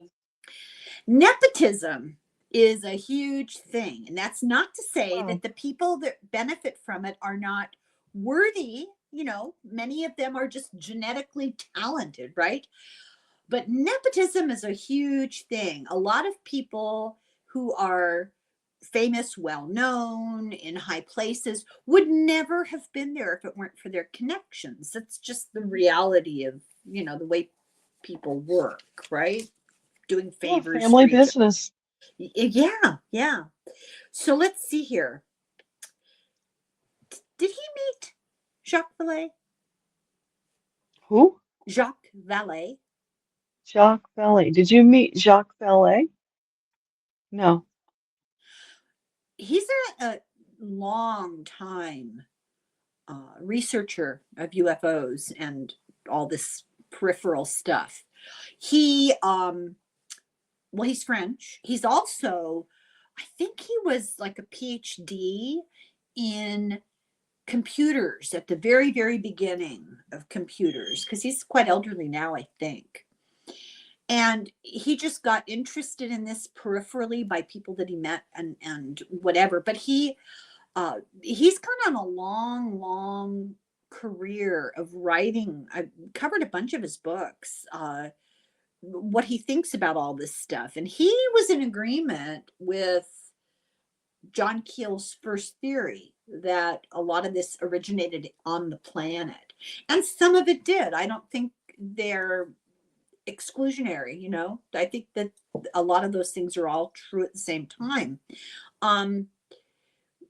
Nepotism is a huge thing. And that's not to say Wow. that the people that benefit from it are not worthy. You know, many of them are just genetically talented, right? But nepotism is a huge thing. A lot of people who are famous, well known, in high places would never have been there if it weren't for their connections. That's just the reality of, you know, the way people work, right? Doing Yeah, favors for family each other. business. Yeah, yeah. So let's see here. Did he meet Jacques Vallée? Who? Jacques Vallée. Jacques Vallée. Did you meet Jacques Vallée? No. He's a long time researcher of UFOs and all this peripheral stuff. He, well, he's French. He's also, I think he was like a PhD in computers at the very, very beginning of computers, because he's quite elderly now, I think. And he just got interested in this peripherally by people that he met and whatever. But he's gone on a long career of writing. I covered a bunch of his books, what he thinks about all this stuff. And he was in agreement with John Keel's first theory that a lot of this originated on the planet. And some of it did. I don't think they're exclusionary, you know. I think that a lot of those things are all true at the same time.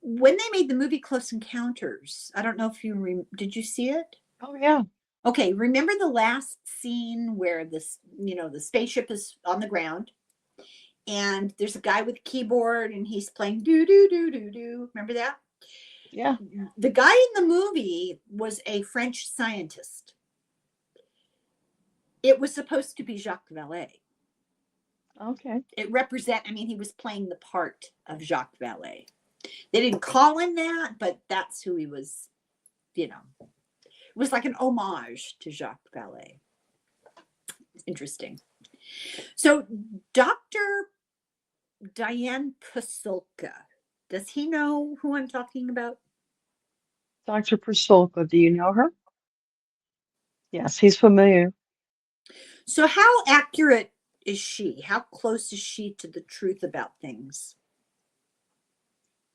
When they made the movie Close Encounters, I don't know if did you see it? Oh, yeah. Okay, remember the last scene where this, the spaceship is on the ground and there's a guy with a keyboard and he's playing do do do do do. Remember that? Yeah. The guy in the movie was a French scientist. It was supposed to be Jacques Vallée. Okay. He was playing the part of Jacques Vallée. They didn't call him that, but that's who he was, It was like an homage to Jacques Vallée. Interesting. So Dr. Diane Pasulka, does he know who I'm talking about? Dr. Persolka, do you know her? Yes, he's familiar. So how accurate is she? How close is she to the truth about things?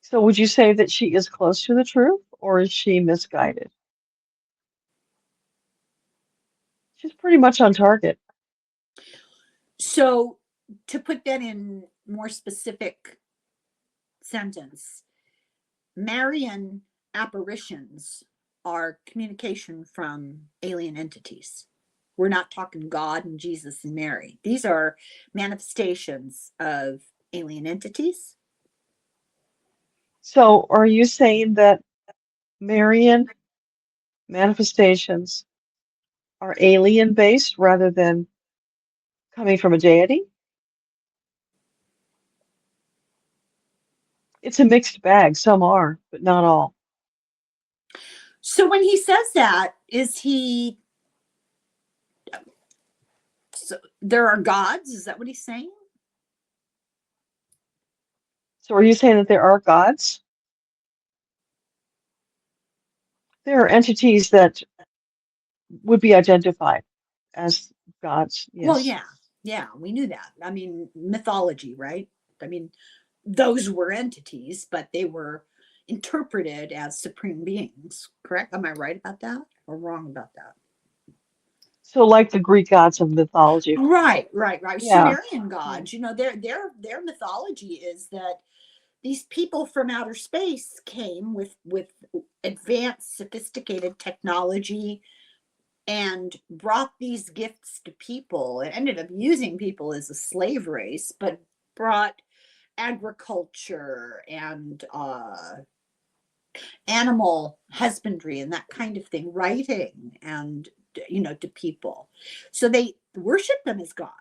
So would you say that she is close to the truth, or is she misguided? She's pretty much on target. So to put that in more specific sentence, Marian apparitions are communication from alien entities. We're not talking God and Jesus and Mary. These are manifestations of alien entities. So are you saying that Marian manifestations are alien based rather than coming from a deity? It's a mixed bag. Some are, but not all. So when he says that, so there are gods? Is that what he's saying? So are you saying that there are gods? There are entities that would be identified as gods, Well, yes. yeah, we knew that. Mythology, right? Those were entities, but they were interpreted as supreme beings, correct? Am I right about that or wrong about that? So like the Greek gods of mythology. Right. Yeah. Sumerian Yeah. gods, their mythology is that these people from outer space came with advanced, sophisticated technology and brought these gifts to people and ended up using people as a slave race, but brought agriculture and animal husbandry and that kind of thing, writing and to people. So they worship them as gods,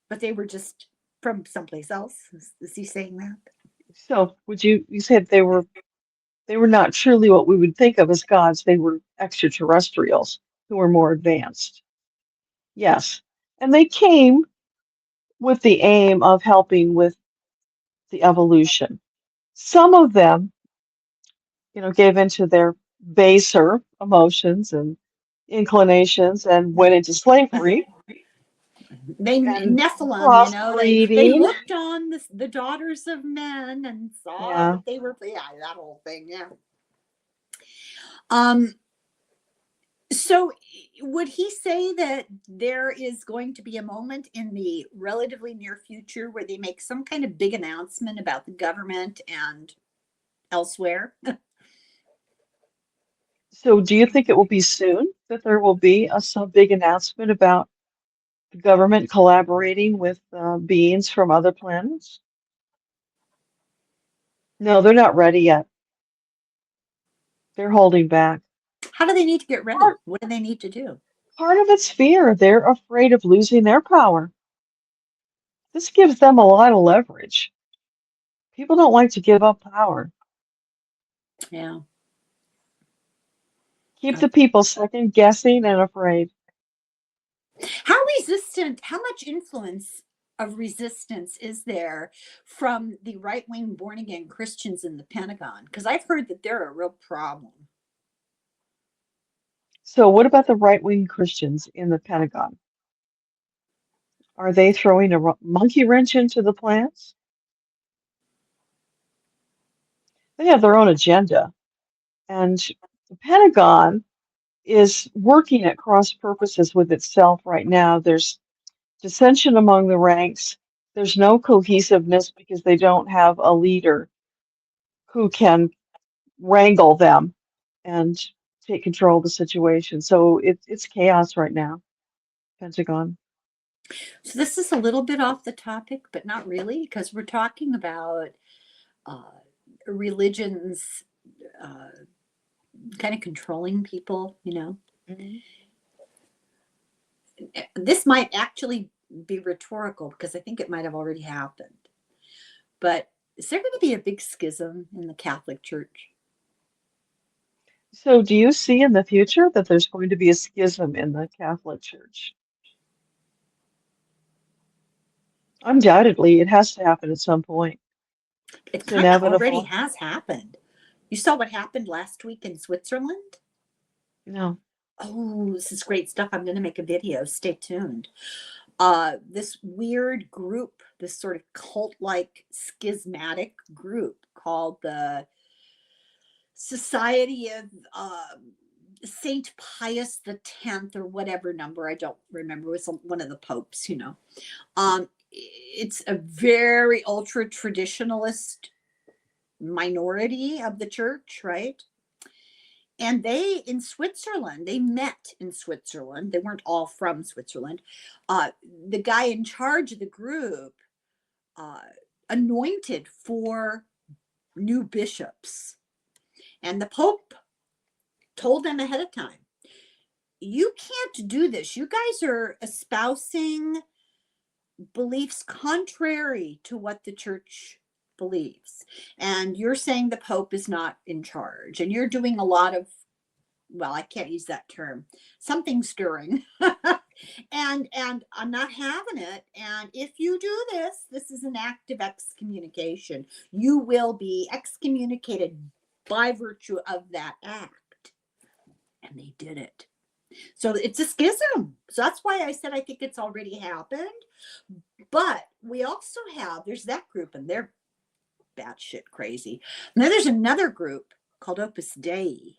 but they were just from someplace else. Is he saying that? So would you said they were not truly what we would think of as gods. They were extraterrestrials who were more advanced. Yes. And they came with the aim of helping with the evolution. Some of them, gave into their baser emotions and inclinations and went into slavery They and Nephilim, they crossbreeding. looked on the daughters of men and saw Yeah. that they were, that whole thing, yeah. Um, so would he say that there is going to be a moment in the relatively near future where they make some kind of big announcement about the government and elsewhere? So do you think it will be soon that there will be some big announcement about the government collaborating with beings from other planets? No, they're not ready yet. They're holding back. How do they need to get ready? Part, What do they need to do? part of it's fear. They're afraid of losing their power. This gives them a lot of leverage. People don't like to give up power. Yeah. Keep Uh, the people second guessing and afraid. How resistant, how much influence of resistance is there from the right wing born again Christians in the Pentagon? Because I've heard that they're a real problem. So what about the right-wing Christians in the Pentagon? Are they throwing a monkey wrench into the plans? They have their own agenda. And the Pentagon is working at cross purposes with itself right now. There's dissension among the ranks. There's no cohesiveness because they don't have a leader who can wrangle them and take control of the situation. So it's chaos right now, Pentagon. So this is a little bit off the topic, but not really, because we're talking about uh, religions uh, kind of controlling people, you know. Mhm. This might actually be rhetorical because I think it might have already happened. But is there going to be a big schism in the Catholic Church? So do you see in the future that there's going to be a schism in the Catholic Church? Undoubtedly, it has to happen at some point. It It's kind of already inevitable. has happened. You saw what happened last week in Switzerland? No. Oh, this is great stuff. I'm going to make a video. Stay tuned. This weird group, this sort of cult like schismatic group called the Society of Saint Pius the Tenth or whatever number, I don't remember. It was one of the popes, you know. It's a very ultra traditionalist minority of the church, right? And they in Switzerland, they met in Switzerland. They weren't all from Switzerland. The guy in charge of the group uh, anointed 4 new bishops, and the Pope told them ahead of time, you can't do this. You guys are espousing beliefs contrary to what the church believes. And you're saying the Pope is not in charge. And you're doing a lot of, well, I can't use that term, something stirring. and I'm not having it. And if you do this, this is an act of excommunication. You will be excommunicated by virtue of that act. And they did it. So it's a schism. So that's why I said I think it's already happened. But we also have, there's that group, and they're batshit crazy. And then there's another group called Opus Dei.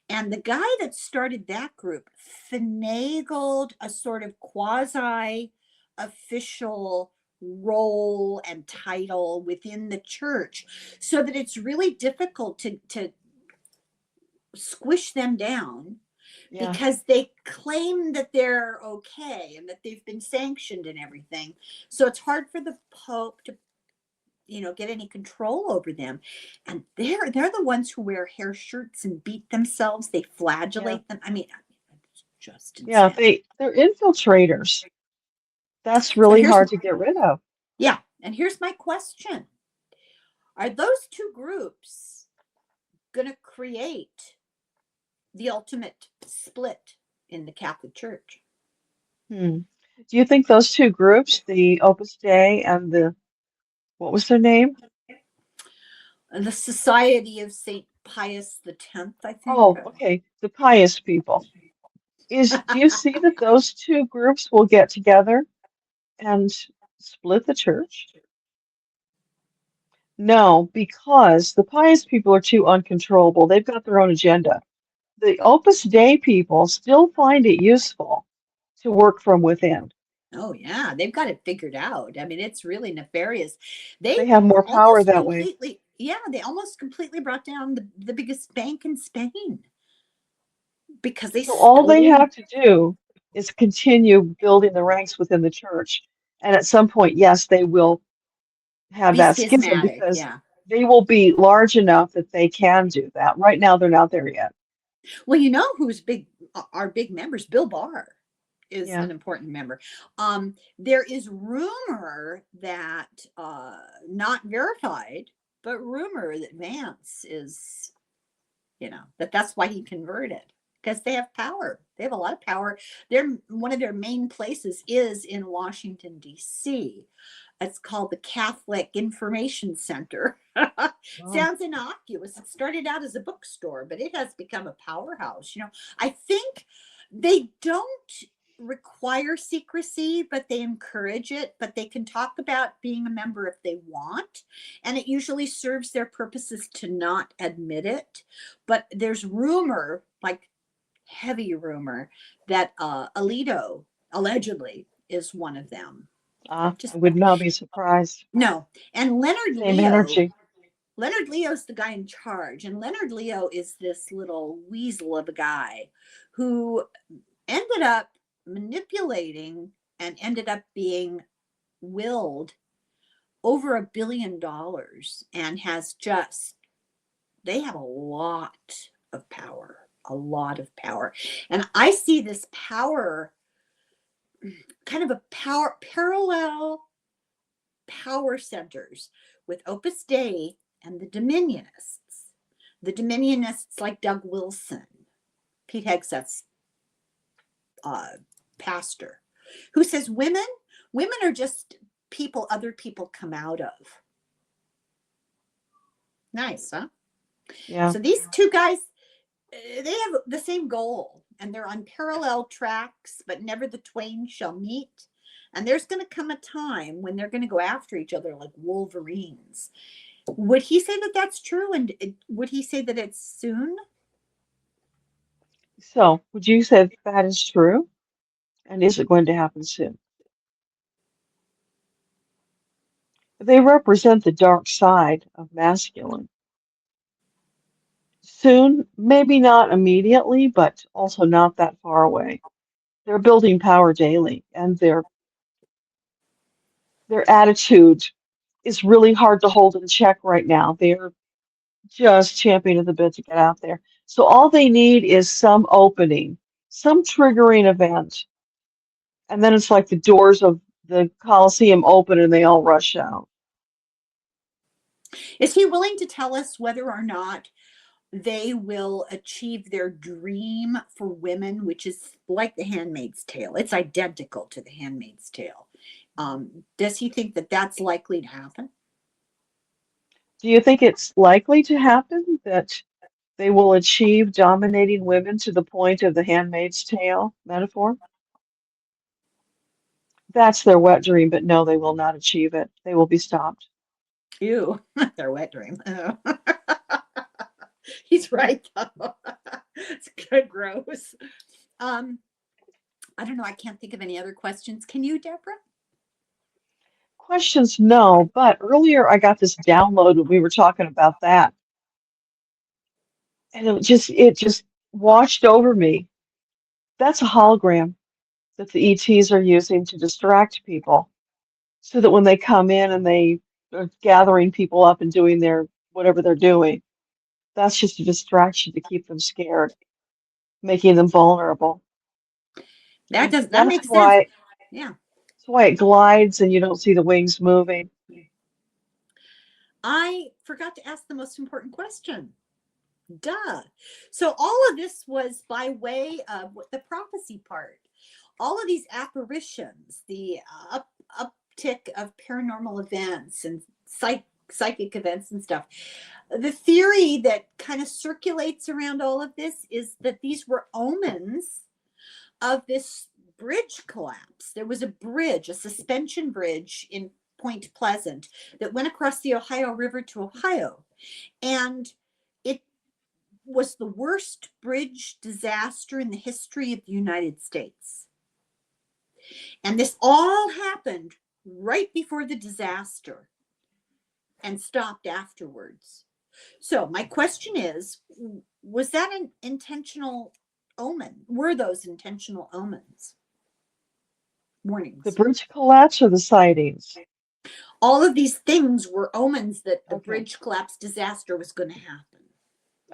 And the guy that started that group finagled a sort of quasi official role and title within the church so that it's really difficult to squish them down Yeah. because they claim that they're okay and that they've been sanctioned and everything. So it's hard for the Pope to, you know, get any control over them. And they're the ones who wear hair shirts and beat themselves. They Yeah. flagellate them. I mean, it's just Yeah, insane. they're infiltrators. That's So really hard to get rid of. yeah, and here's my question. Are those two groups going to create the ultimate split in the Catholic Church? Hmm. Do you think those two groups, the Opus Dei and the, what was their name? The Society of Saint Pius the Tenth, I think. Oh, okay, the pious people. Do you see that those two groups will get together and split the church? No, because the pious people are too uncontrollable. They've got their own agenda. The Opus Dei people still find it useful to work from within. Oh yeah, they've got it figured out. I mean, it's really nefarious. They They have more power almost that way. completely, yeah, they almost completely brought down the biggest bank in Spain. because they So all they stole have to do is continue building the ranks within the church. And at some point, yes, they will have be that schism schismatic. because Yeah. they will be large enough that they can do that. Right now, they're not there yet. Well, you know who's big, our big members? Bill Barr is Yeah. an important member. There is rumor that, not verified, but rumor that Vance is, that's why he converted, because they have power. They have a lot of power. One of their main places is in Washington, D.C. It's called the Catholic Information Center. Oh, Sounds innocuous. It started out as a bookstore, but it has become a powerhouse. I think they don't require secrecy, but they encourage it. But they can talk about being a member if they want. And it usually serves their purposes to not admit it. But there's rumor, like heavy rumor, that Alito allegedly is one of them. I Just would not be surprised. no. And Same energy. Leonard Leo's the guy in charge. And Leonard Leo is this little weasel of a guy who ended up manipulating and ended up being willed over $1 billion and they have a lot of power, a lot of power. And I see this power, kind of a parallel power centers with Opus Dei and the Dominionists. The Dominionists, like Doug Wilson, Pete Hegseth's pastor, who says women are just people other people come out of. Nice, huh? Yeah. So these two guys, they have the same goal, and they're on parallel tracks, but never the twain shall meet. And there's going to come a time when they're going to go after each other like wolverines. Would he say that that's true? And would he say that it's soon? So, would you say that is true? And is it going to happen soon? They represent the dark side of masculine. Soon, maybe not immediately, but also not that far away. They're building power daily, and their attitude is really hard to hold in check right now. They're just champing at the bit to get out there. So all they need is some opening, some triggering event, and then it's like the doors of the Coliseum open and they all rush out. Is he willing to tell us whether or not they will achieve their dream for women, which is like the Handmaid's Tale? It's identical to the Handmaid's Tale. Does he think that that's likely to happen? Do you think it's likely to happen that they will achieve dominating women to the point of the Handmaid's Tale metaphor? That's their wet dream, but no, they will not achieve it. They will be stopped. Ew, their wet dream. Oh. He's right though. It's kind of gross. Um, I don't know. I can't think of any other questions. Can you, Deborah? Questions, no, but earlier I got this download when we were talking about that, and it just washed over me. That's a hologram that the ETs are using to distract people so that when they come in and they are gathering people up and doing their whatever they're doing, that's just a distraction to keep them scared, making them vulnerable. And That makes sense. Yeah. that's why it glides and you don't see the wings moving. I forgot to ask the most important question. Duh. So all of this was by way of the prophecy part. All of these apparitions, the uptick of paranormal events and psychic events and stuff. The theory that kind of circulates around all of this is that these were omens of this bridge collapse. There was a bridge, a suspension bridge in Point Pleasant that went across the Ohio River to Ohio. And it was the worst bridge disaster in the history of the United States. And this all happened right before the disaster and stopped afterwards. So my question is, was that an intentional were those intentional omens, The warnings? bridge collapse or the sightings? All of these things were omens that the Okay. bridge collapse disaster was going to happen.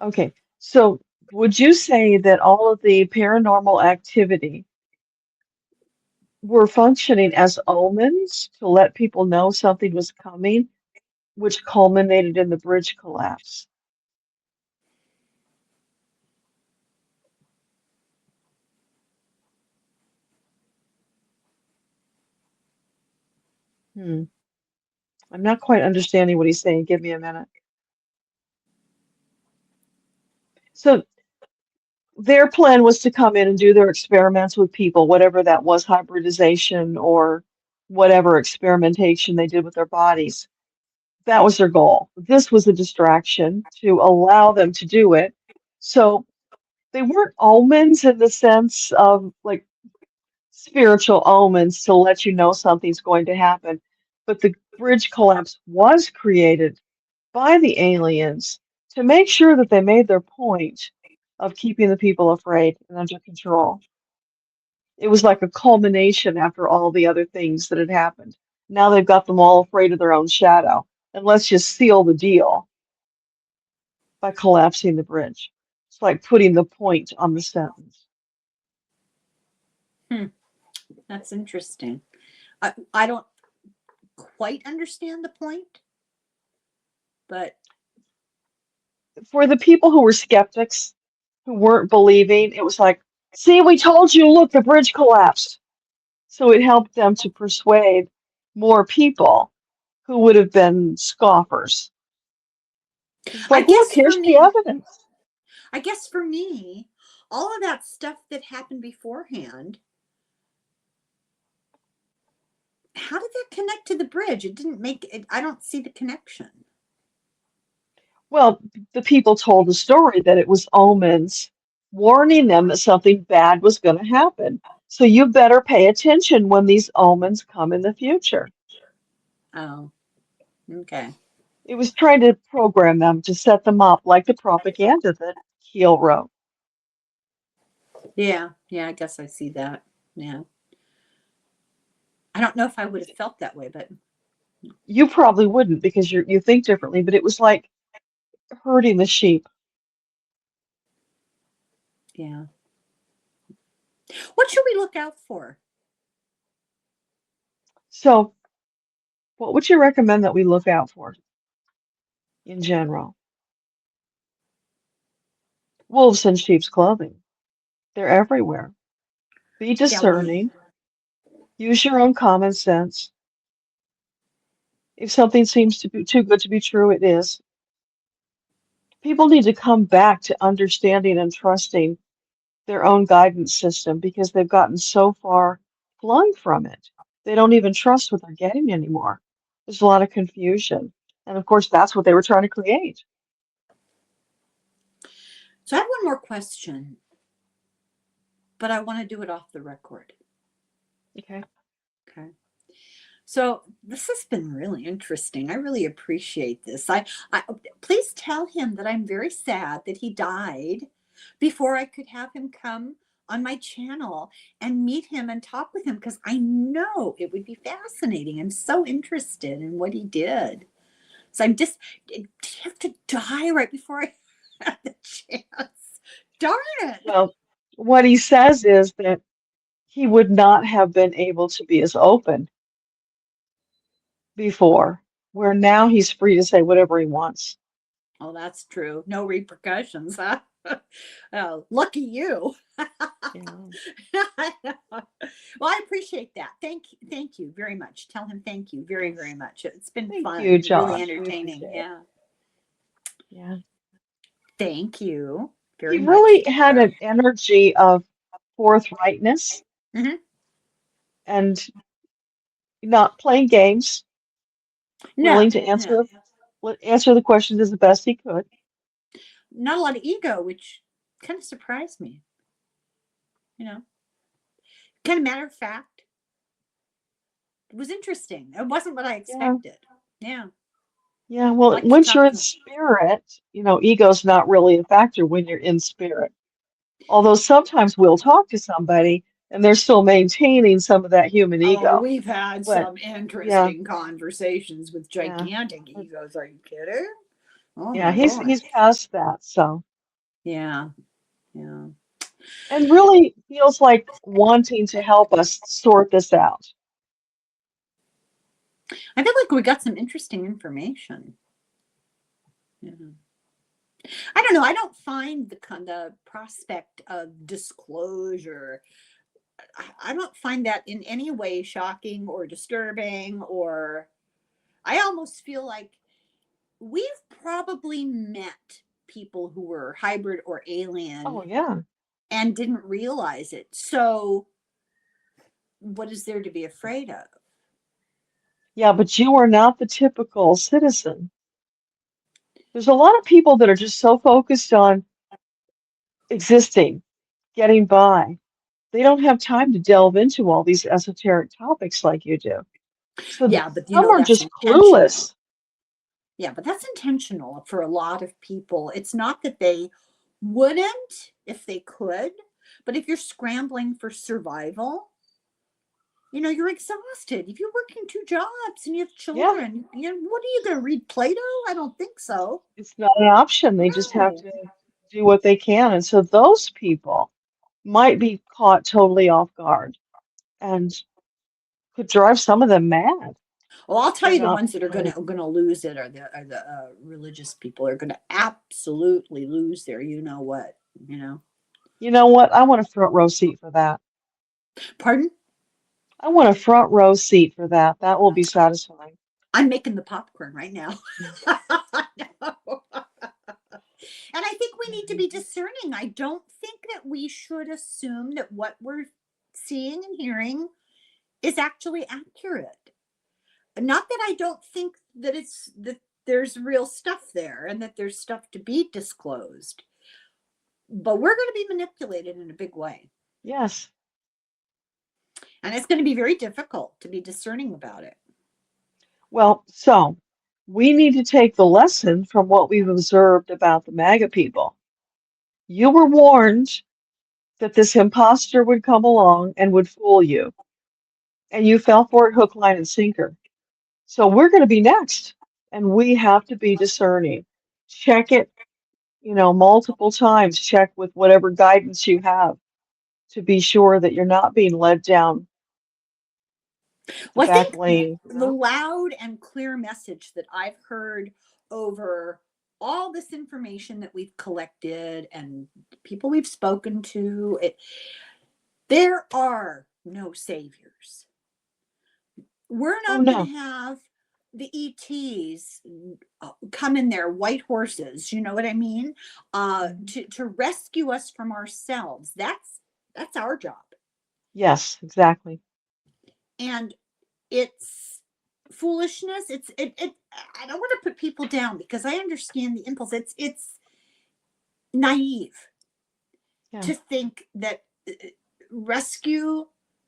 Okay. So would you say that all of the paranormal activity were functioning as omens to let people know something was coming, which culminated in the bridge collapse? Hmm. I'm not quite understanding what he's saying. Give me a minute. So their plan was to come in and do their experiments with people, whatever that was, hybridization or whatever experimentation they did with their bodies. That was their goal. This was a distraction to allow them to do it. So they weren't omens in the sense of like spiritual omens to let you know something's going to happen. But the bridge collapse was created by the aliens to make sure that they made their point of keeping the people afraid and under control. It was like a culmination after all the other things that had happened. Now they've got them all afraid of their own shadow. And let's just seal the deal by collapsing the bridge. It's like putting the point on the sentence. Hmm, that's interesting. I don't quite understand the point, but For the people who were skeptics, who weren't believing, it was like, see, we told you, look, the bridge collapsed. So it helped them to persuade more people who would have been scoffers. It's I like, look, guess for here's the me, evidence. I guess for me, all of that stuff that happened beforehand, how did that connect to the bridge? It didn't make it. I don't see the connection. Well, the people told the story that it was omens warning them that something bad was going to happen. So you better pay attention when these omens come in the future. Oh, okay. It was trying to program them to set them up like the propaganda that Keel wrote. Yeah, yeah, I guess I see that. Yeah. I don't know if I would have felt that way, but You probably wouldn't because you think differently, but it was like herding the sheep. yeah. What should we look out for? So, what would you recommend that we look out for in general? Wolves in sheep's clothing. They're everywhere. Be Yeah, well, discerning. Use your own common sense. If something seems to be too good to be true, it is. People need to come back to understanding and trusting their own guidance system because they've gotten so far flung from it. They don't even trust what they're getting anymore. There's a lot of confusion. And of course, that's what they were trying to create. so I have one more question, but I want to do it off the record. Okay. Okay. So this has been really interesting. I really appreciate this. I please tell him that I'm very sad that he died before I could have him come on my channel and meet him and talk with him because I know it would be fascinating. I'm so interested in what he did. So I'm just did he have to die right before I had the chance? Darn it. Well, what he says is that he would not have been able to be as open before, where now he's free to say whatever he wants. Oh, that's true. No repercussions, huh? Oh, lucky you. Yeah. Well, I appreciate that. Thank you very much. Tell him thank you very, very much. It's been Thank fun, you, really Josh. We entertaining. appreciate it. Yeah. Yeah. Thank you He very much, really had Deborah. an energy of forthrightness Hmm. and not playing games, willing No, to no, answer the questions as the best he could. not a lot of ego, which kind of surprised me. You know, kind of matter of fact. It was interesting. It wasn't what I Yeah. expected. Yeah, Yeah. I Well, like to once you're talk in to him. spirit, ego's not really a factor when you're in spirit. Although sometimes we'll talk to somebody and they're still maintaining some of that human Oh, ego. we've had But some yeah, interesting conversations with yeah, gigantic but egos. Are you kidding? Oh yeah, my he's gosh. past that. So, Yeah, yeah. and really feels like wanting to help us sort this out. I feel like we got some interesting information. Yeah. I don't know. I don't find the prospect of disclosure. I don't find that in any way shocking or disturbing. Or I almost feel like we've probably met people who were hybrid or Oh alien yeah. and didn't realize it. So what is there to be afraid of? Yeah, but you are not the typical citizen. There's a lot of people that are just so focused on existing, getting by. They don't have time to delve into all these esoteric topics like you do. So Yeah, but some are that's just intentional. clueless. Yeah, but that's intentional for a lot of people. It's not that they wouldn't if they could, but if you're scrambling for survival, you're exhausted. If you're working two jobs and you have Yeah, children, what are you going to read Plato? I don't think so. it's not an option. They just have No. to do what they can. And so those people might be caught totally off guard and could drive some of them mad Well, I'll if tell they're you, the not ones that are prepared. going to lose it are the religious people are going to absolutely lose their what, you know. You know what? I want a front row seat for that. Pardon? I want a front row seat for that. That will be satisfying. I'm making the popcorn right now. No. And I think we need to be discerning. I don't think that we should assume that what we're seeing and hearing is actually accurate. Not that I don't think that there's real stuff there and that there's stuff to be disclosed, but we're going to be manipulated in a big way. Yes. And it's going to be very difficult to be discerning about it. Well, so we need to take the lesson from what we've observed about the MAGA people. You were warned that this imposter would come along and would fool you, and you fell for it hook, line, and sinker. So we're going to be next, and we have to be discerning. Check it, multiple times. Check with whatever guidance you have to be sure that you're not being led down the Well, I back think lane. the loud and clear message that I've heard over all this information that we've collected and people we've spoken to, there are no saviors. We're Oh not going no. to have the ETs come in their white horses, you know what I mean? Mhm. To rescue us from ourselves. That's our job. Yes, exactly. And it's foolishness. It I don't want to put people down because I understand the impulse. It's naive Yeah. to think that rescue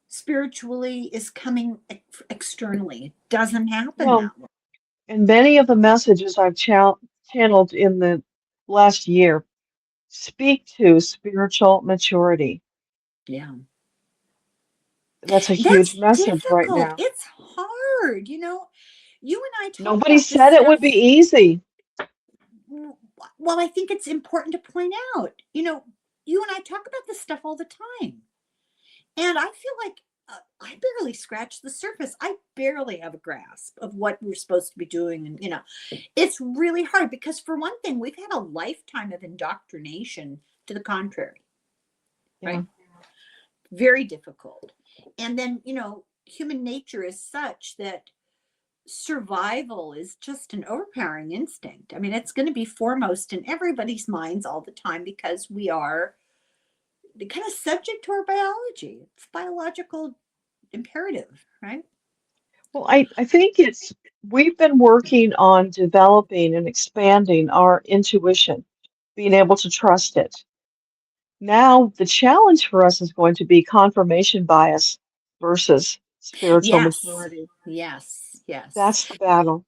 spiritually is coming externally. It doesn't happen Well, that way. and many of the messages I've channeled in the last year speak to spiritual maturity. Yeah. That's a huge That's message right difficult. now. It's hard. You and I talk Nobody about this said it would be stuff. easy. Well, I think it's important to point out, you and I talk about this stuff all the time. And I feel like I barely scratched the surface. I barely have a grasp of what we're supposed to be doing. And, it's really hard because, for one thing, we've had a lifetime of indoctrination to the contrary, Yeah. right? Very difficult. And then, human nature is such that survival is just an overpowering instinct. I mean, it's going to be foremost in everybody's minds all the time because we are kind of subject to our biology. It's biological imperative, right? Well, I think we've been working on developing and expanding our intuition, being able to trust it. Now, the challenge for us is going to be confirmation bias versus spiritual Yes, maturity. yes, yes. That's the battle.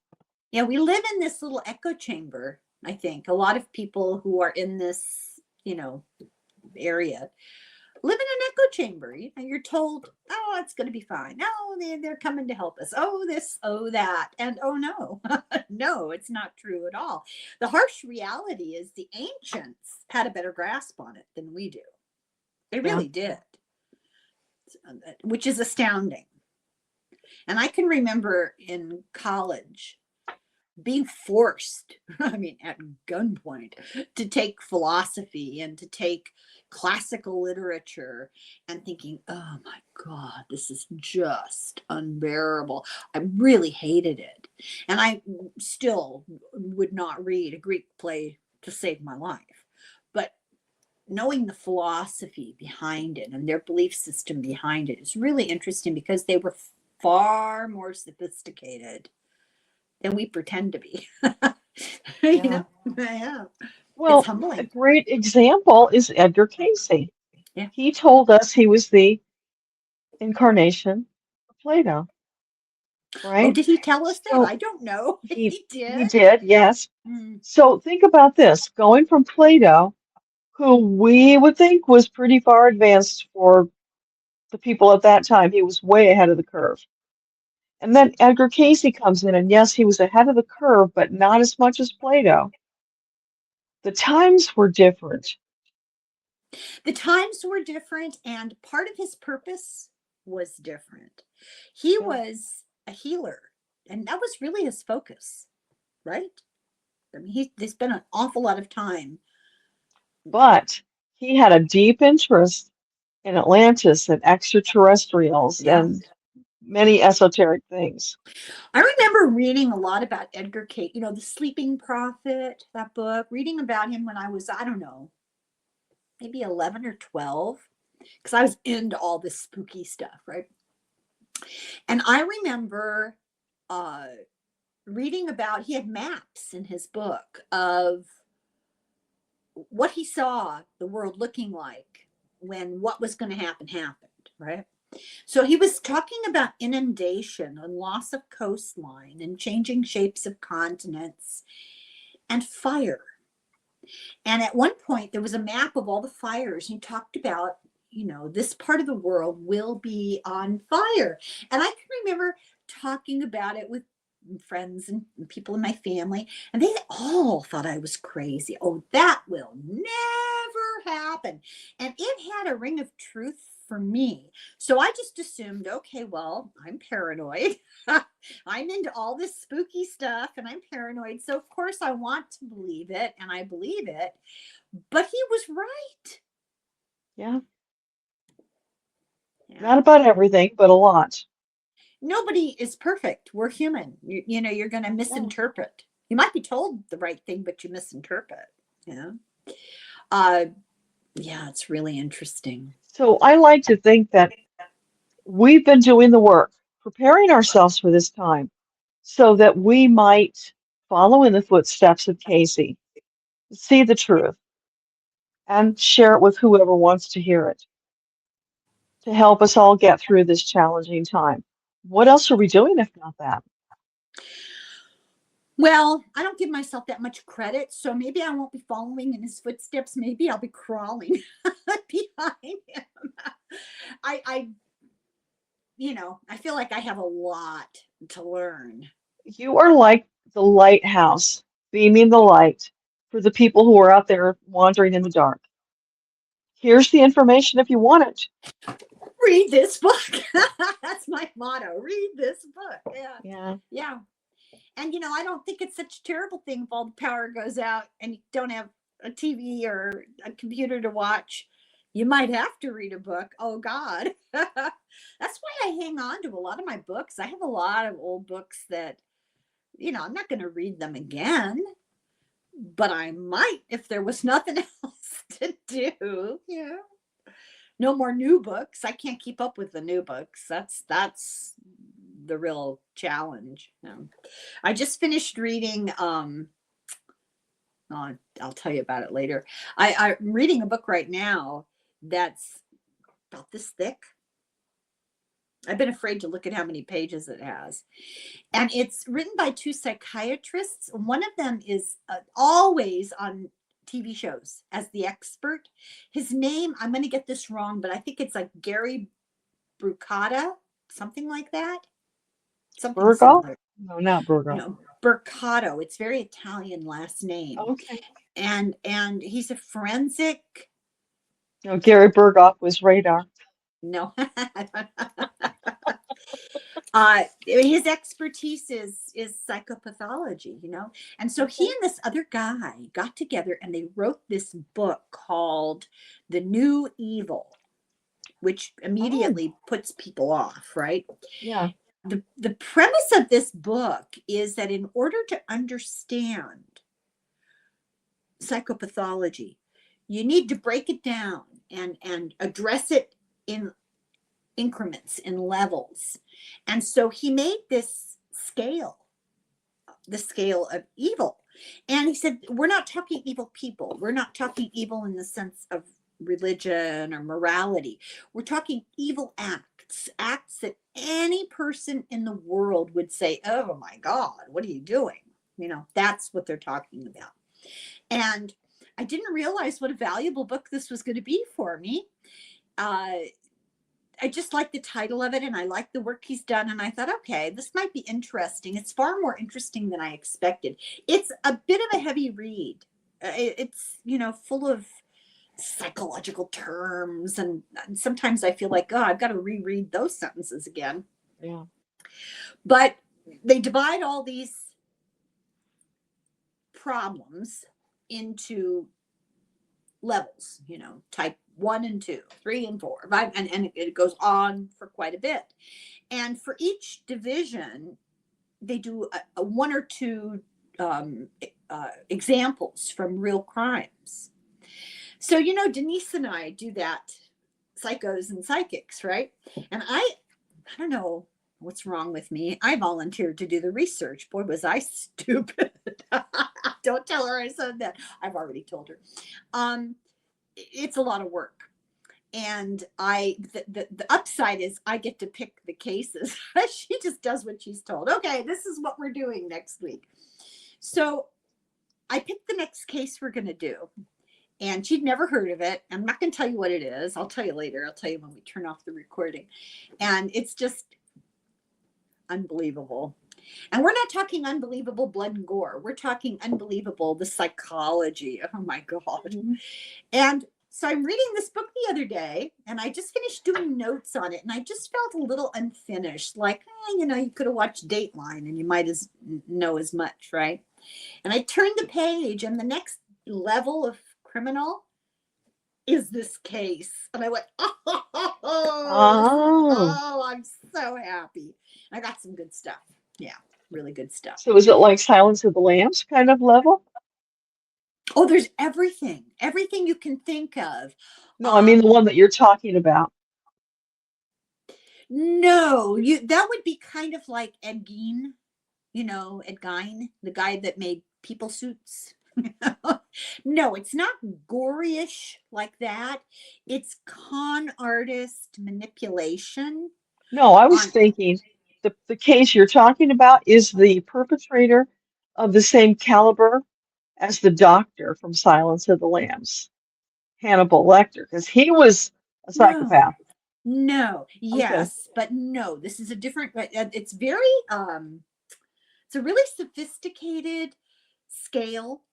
Yeah, we live in this little echo chamber. I think a lot of people who are in this, area live in an echo chamber. You know, you're told, oh, it's going to be fine. Oh, they're coming to help us. Oh, this, oh, that. And oh, no, no, it's not true at all. The harsh reality is the ancients had a better grasp on it than we do. They Yeah. really did, which is astounding. And I can remember in college being forced, I mean, at gunpoint, to take philosophy and to take classical literature and thinking, oh my God, this is just unbearable. I really hated it. And I still would not read a Greek play to save my life. But knowing the philosophy behind it and their belief system behind it is really interesting because they were far more sophisticated than we pretend to be. You Yeah. know? Yeah. It's Well, a humbling. great example is Edgar Casey. Yeah. He told us he was the incarnation of Plato, Oh, right? did he tell us that? So I don't know. he He he did. did, yes. Mm, So think about this, going from Plato, who we would think was pretty far advanced for the people at that time. He was way ahead of the curve. And then Edgar Casey comes in, and yes, he was ahead of the curve, but not as much as Plato. The times were different. the times were different, and part of his purpose was different. He Yeah. was a healer, and that was really his focus, right? I mean, they spent an awful lot of time. But he had a deep interest in Atlantis and extraterrestrials Yeah. and many esoteric things. I remember reading a lot about Edgar Cayce, you know, The Sleeping Prophet, that book, reading about him when I was, I don't know, maybe 11 or 12, because I was into all this spooky stuff, right? And I remember uh, reading about, he had maps in his book of what he saw the world looking like when what was going to happen happened, right? So he was talking about inundation and loss of coastline and changing shapes of continents and fire. And at one point, there was a map of all the fires, and he talked about, you know, this part of the world will be on fire. And I can remember talking about it with friends and people in my family, and they all thought I was crazy. Oh, that will never happen. And it had a ring of truth for me. So I just assumed, okay, well, I'm paranoid. I'm into all this spooky stuff and I'm paranoid. So, of course, I want to believe it and I believe it. But he was right. Yeah, Yeah. not about everything, but a lot. Nobody is perfect. We're human. You know, you're going to Yeah. misinterpret. You might be told the right thing, but you misinterpret. Yeah. Uh, yeah, it's really interesting. So I like to think that we've been doing the work, preparing ourselves for this time so that we might follow in the footsteps of Casey, see the truth, and share it with whoever wants to hear it to help us all get through this challenging time. What else are we doing if not that? Well, I don't give myself that much credit, so maybe I won't be following in his footsteps. Maybe I'll be crawling behind him. I, you know, I feel like I have a lot to learn. You are like the lighthouse, beaming the light for the people who are out there wandering in the dark. Here's the information if you want it. Read this book. That's my motto. Read this book. Yeah. Yeah. Yeah. And, you know, I don't think it's such a terrible thing if all the power goes out and you don't have a TV or a computer to watch. You might have to read a book. Oh, God. That's why I hang on to a lot of my books. I have a lot of old books that, you know, I'm not going to read them again, but I might if there was nothing else to do. Yeah. No more new books. I can't keep up with the new books. That's the real challenge. I just finished reading oh, I'll tell you about it later. I'm reading a book right now that's about this thick. I've been afraid to look at how many pages it has. And it's written by two psychiatrists. One of them is always on TV shows as the expert. His name, I'm going to get this wrong, but I think it's like Gary Brucata, something like that. Something Burgal? similar. No, not Burgal. No, Burcato. It's very Italian last name. Okay. And he's a forensic. No, Gary Burghoff was radar. No. His expertise is psychopathology, and so he Okay. and this other guy got together and they wrote this book called The New Evil, which Oh, immediately puts people off, right? yeah. The premise of this book is that in order to understand psychopathology, you need to break it down and address it in increments, in levels. And so he made this scale, the scale of evil. And he said, we're not talking evil people. We're not talking evil in the sense of religion or morality. We're talking evil acts that any person in the world would say, oh my God, what are you doing? That's what they're talking about. And I didn't realize what a valuable book this was going to be for me. I just like the title of it and I like the work he's done. And I thought, okay, this might be interesting. It's far more interesting than I expected. It's a bit of a heavy read. It's, full of psychological terms. And sometimes I feel like, oh, I've got to reread those sentences again. Yeah. But they divide all these problems into levels, type 1 and 2, 3 and 4, 5, and it goes on for quite a bit. And for each division, they do a one or two examples from real crimes. So, Denise and I do that, psychos and psychics, right? And I don't know what's wrong with me. I volunteered to do the research. Boy, was I stupid. Don't tell her I said that. I've already told her. It's a lot of work. And the upside is I get to pick the cases. She just does what she's told. Okay, this is what we're doing next week. So I picked the next case we're going to do. And she'd never heard of it. I'm not going to tell you what it is. I'll tell you later. I'll tell you when we turn off the recording. And it's just unbelievable. And we're not talking unbelievable blood and gore. We're talking unbelievable, the psychology. Oh my God. Mm-hmm. And so I'm reading this book the other day and I just finished doing notes on it. And I just felt a little unfinished. Like, you could have watched Dateline and you might know as much, right? And I turned the page and the next level of criminal is this case. And I went, oh, I'm so happy. I got some good stuff. Yeah, really good stuff. So is it like Silence of the Lambs kind of level? Oh, there's everything you can think of. No, I mean the one that you're talking about. No, that would be kind of like Ed Gein, Ed Gein, the guy that made people suits. No, it's not goryish like that. It's con artist manipulation. No, I was thinking the case you're talking about is the perpetrator of the same caliber as the doctor from Silence of the Lambs, Hannibal Lecter, because he was a psychopath. No, Okay. yes, but no, this is a different, it's very, it's a really sophisticated scale.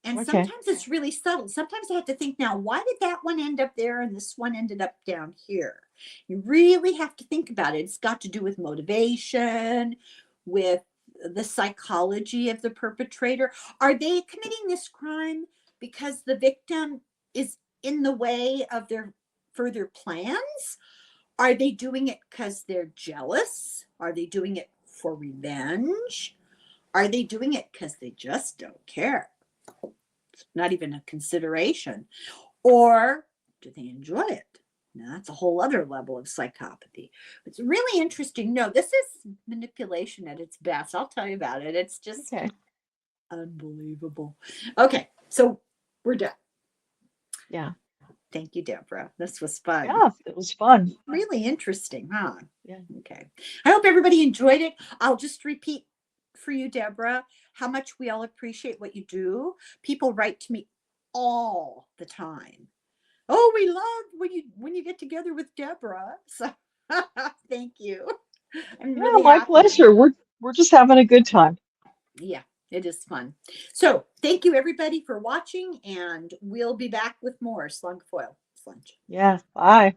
And Okay. sometimes it's really subtle. Sometimes I have to think now, why did that one end up there and this one ended up down here? You really have to think about it. It's got to do with motivation, with the psychology of the perpetrator. Are they committing this crime because the victim is in the way of their further plans? Are they doing it because they're jealous? Are they doing it for revenge? Are they doing it because they just don't care? Not even a consideration. Or do they enjoy it? Now, that's a whole other level of psychopathy. It's really interesting. No, this is manipulation at its best. I'll tell you about it. It's just unbelievable. Okay, so we're done. Yeah. Thank you, Deborah. This was fun. Yeah, it was fun. Really interesting, huh? Yeah. Okay. I hope everybody enjoyed it. I'll just repeat for you, Deborah, how much we all appreciate what you do. People write to me all the time. Oh, we love when you get together with Deborah. So thank you. I'm Yeah, really my happy. pleasure. We're just having a good time. Yeah, it is fun. So thank you everybody for watching, and we'll be back with more Slug Foil Slunch. Yeah, bye.